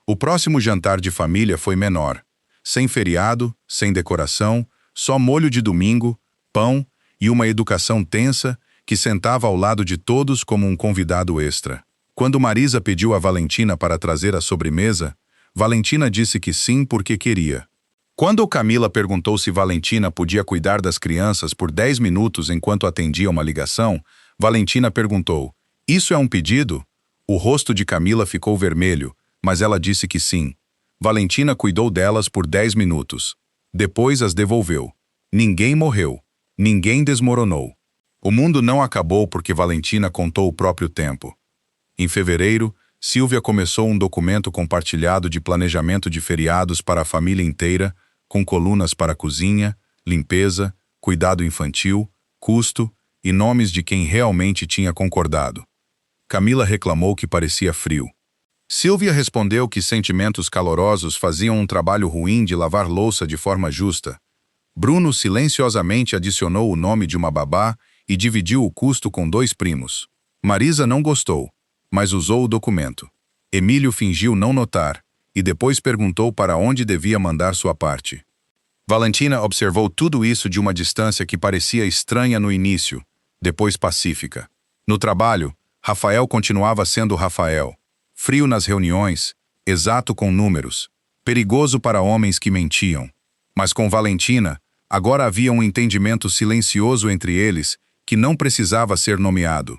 O próximo jantar de família foi menor, sem feriado, sem decoração, só molho de domingo, pão e uma educação tensa que sentava ao lado de todos como um convidado extra. Quando Marisa pediu a Valentina para trazer a sobremesa, Valentina disse que sim porque queria. Quando Camila perguntou se Valentina podia cuidar das crianças por 10 minutos enquanto atendia uma ligação, Valentina perguntou: "Isso é um pedido?" O rosto de Camila ficou vermelho, mas ela disse que sim. Valentina cuidou delas por 10 minutos. Depois as devolveu. Ninguém morreu. Ninguém desmoronou. O mundo não acabou porque Valentina contou o próprio tempo. Em fevereiro, Silvia começou um documento compartilhado de planejamento de feriados para a família inteira, com colunas para cozinha, limpeza, cuidado infantil, custo e nomes de quem realmente tinha concordado. Camila reclamou que parecia frio. Silvia respondeu que sentimentos calorosos faziam um trabalho ruim de lavar louça de forma justa. Bruno silenciosamente adicionou o nome de uma babá e dividiu o custo com 2 primos. Marisa não gostou, mas usou o documento. Emílio fingiu não notar e depois perguntou para onde devia mandar sua parte. Valentina observou tudo isso de uma distância que parecia estranha no início, depois pacífica. No trabalho, Rafael continuava sendo Rafael. Frio nas reuniões, exato com números, perigoso para homens que mentiam. Mas com Valentina, agora havia um entendimento silencioso entre eles que não precisava ser nomeado.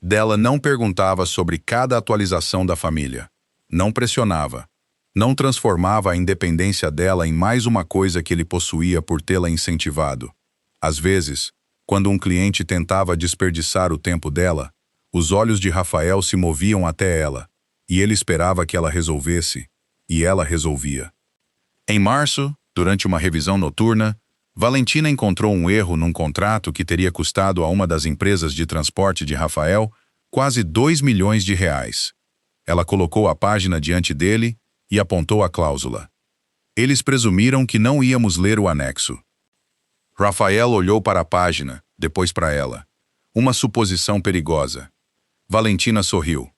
Dela não perguntava sobre cada atualização da família. Não pressionava. Não transformava a independência dela em mais uma coisa que ele possuía por tê-la incentivado. Às vezes, quando um cliente tentava desperdiçar o tempo dela, os olhos de Rafael se moviam até ela, e ele esperava que ela resolvesse, e ela resolvia. Em março, durante uma revisão noturna, Valentina encontrou um erro num contrato que teria custado a uma das empresas de transporte de Rafael quase 2 milhões de reais. Ela colocou a página diante dele e apontou a cláusula. Eles presumiram que não íamos ler o anexo. Rafael olhou para a página, depois para ela. Uma suposição perigosa. Valentina sorriu.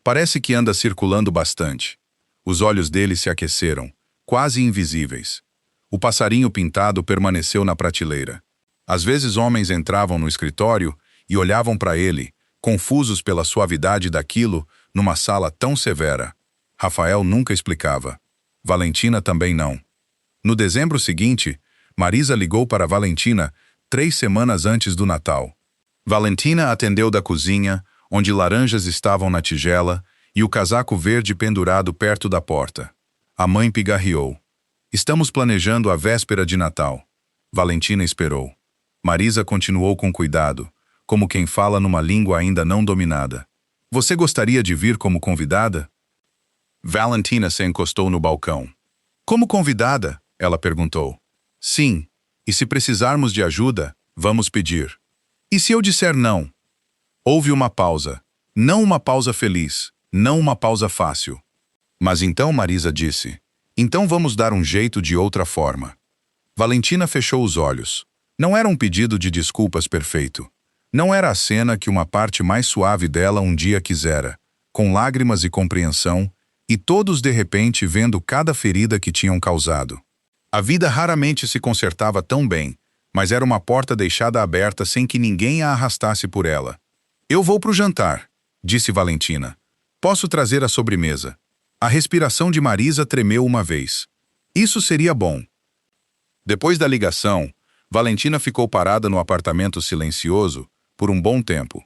Parece que anda circulando bastante. Os olhos dele se aqueceram, quase invisíveis. O passarinho pintado permaneceu na prateleira. Às vezes homens entravam no escritório e olhavam para ele, confusos pela suavidade daquilo, numa sala tão severa. Rafael nunca explicava. Valentina também não. No dezembro seguinte, Marisa ligou para Valentina 3 semanas antes do Natal. Valentina atendeu da cozinha, onde laranjas estavam na tigela e o casaco verde pendurado perto da porta. A mãe pigarreou. Estamos planejando a véspera de Natal. Valentina esperou. Marisa continuou com cuidado, como quem fala numa língua ainda não dominada. Você gostaria de vir como convidada? Valentina se encostou no balcão. Como convidada? Ela perguntou. Sim, e se precisarmos de ajuda, vamos pedir. E se eu disser não? Houve uma pausa. Não uma pausa feliz, não uma pausa fácil. Mas então Marisa disse: então vamos dar um jeito de outra forma. Valentina fechou os olhos. Não era um pedido de desculpas perfeito. Não era a cena que uma parte mais suave dela um dia quisera, com lágrimas e compreensão, e todos de repente vendo cada ferida que tinham causado. A vida raramente se consertava tão bem, mas era uma porta deixada aberta sem que ninguém a arrastasse por ela. Eu vou pro jantar, disse Valentina. Posso trazer a sobremesa. A respiração de Marisa tremeu uma vez. Isso seria bom. Depois da ligação, Valentina ficou parada no apartamento silencioso por um bom tempo.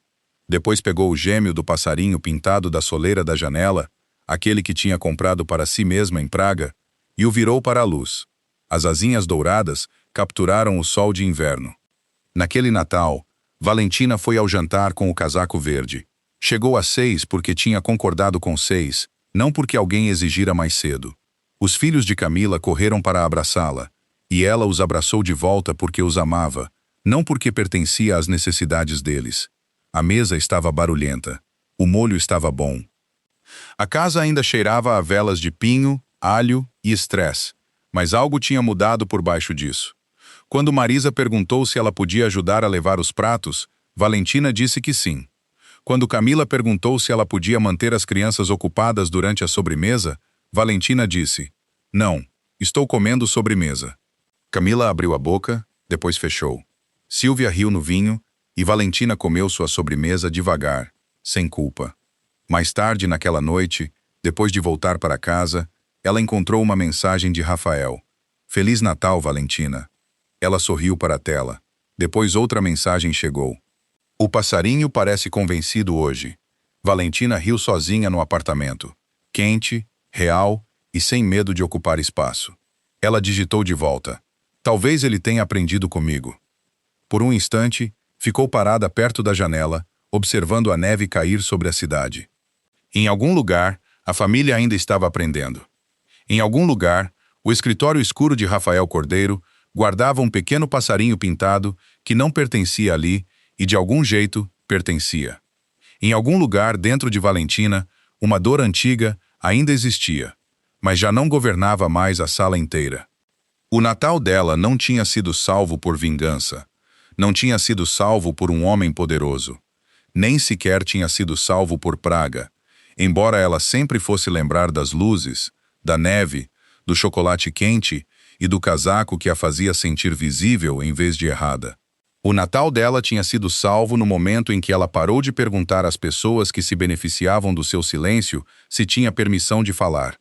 Depois pegou o gêmeo do passarinho pintado da soleira da janela, aquele que tinha comprado para si mesma em Praga, e o virou para a luz. As asinhas douradas capturaram o sol de inverno. Naquele Natal, Valentina foi ao jantar com o casaco verde. Chegou às 6 porque tinha concordado com 6, não porque alguém exigira mais cedo. Os filhos de Camila correram para abraçá-la, e ela os abraçou de volta porque os amava, não porque pertencia às necessidades deles. A mesa estava barulhenta. O molho estava bom. A casa ainda cheirava a velas de pinho, alho e estresse, mas algo tinha mudado por baixo disso. Quando Marisa perguntou se ela podia ajudar a levar os pratos, Valentina disse que sim. Quando Camila perguntou se ela podia manter as crianças ocupadas durante a sobremesa, Valentina disse: não, estou comendo sobremesa. Camila abriu a boca, depois fechou. Silvia riu no vinho e Valentina comeu sua sobremesa devagar, sem culpa. Mais tarde naquela noite, depois de voltar para casa, ela encontrou uma mensagem de Rafael. Feliz Natal, Valentina. Ela sorriu para a tela. Depois outra mensagem chegou. O passarinho parece convencido hoje. Valentina riu sozinha no apartamento. Quente, real e sem medo de ocupar espaço. Ela digitou de volta. Talvez ele tenha aprendido comigo. Por um instante, ficou parada perto da janela, observando a neve cair sobre a cidade. Em algum lugar, a família ainda estava aprendendo. Em algum lugar, o escritório escuro de Rafael Cordeiro guardava um pequeno passarinho pintado que não pertencia ali e, de algum jeito, pertencia. Em algum lugar dentro de Valentina, uma dor antiga ainda existia, mas já não governava mais a sala inteira. O Natal dela não tinha sido salvo por vingança, não tinha sido salvo por um homem poderoso, nem sequer tinha sido salvo por Praga, embora ela sempre fosse lembrar das luzes, da neve, do chocolate quente e do casaco que a fazia sentir visível em vez de errada. O Natal dela tinha sido salvo no momento em que ela parou de perguntar às pessoas que se beneficiavam do seu silêncio se tinha permissão de falar.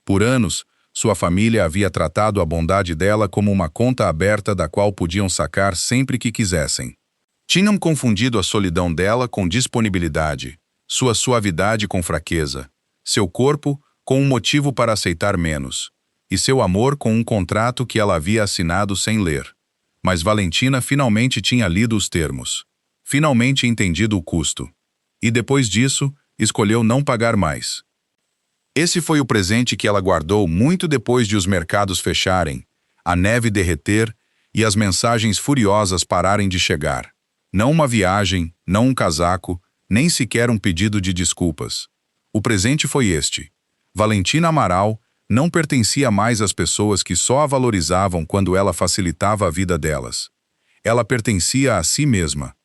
Por anos, sua família havia tratado a bondade dela como uma conta aberta da qual podiam sacar sempre que quisessem. Tinham confundido a solidão dela com disponibilidade, sua suavidade com fraqueza, seu corpo com um motivo para aceitar menos, e seu amor com um contrato que ela havia assinado sem ler. Mas Valentina finalmente tinha lido os termos, finalmente entendido o custo, e depois disso, escolheu não pagar mais. Esse foi o presente que ela guardou muito depois de os mercados fecharem, a neve derreter e as mensagens furiosas pararem de chegar. Não uma viagem, não um casaco, nem sequer um pedido de desculpas. O presente foi este. Valentina Amaral não pertencia mais às pessoas que só a valorizavam quando ela facilitava a vida delas. Ela pertencia a si mesma.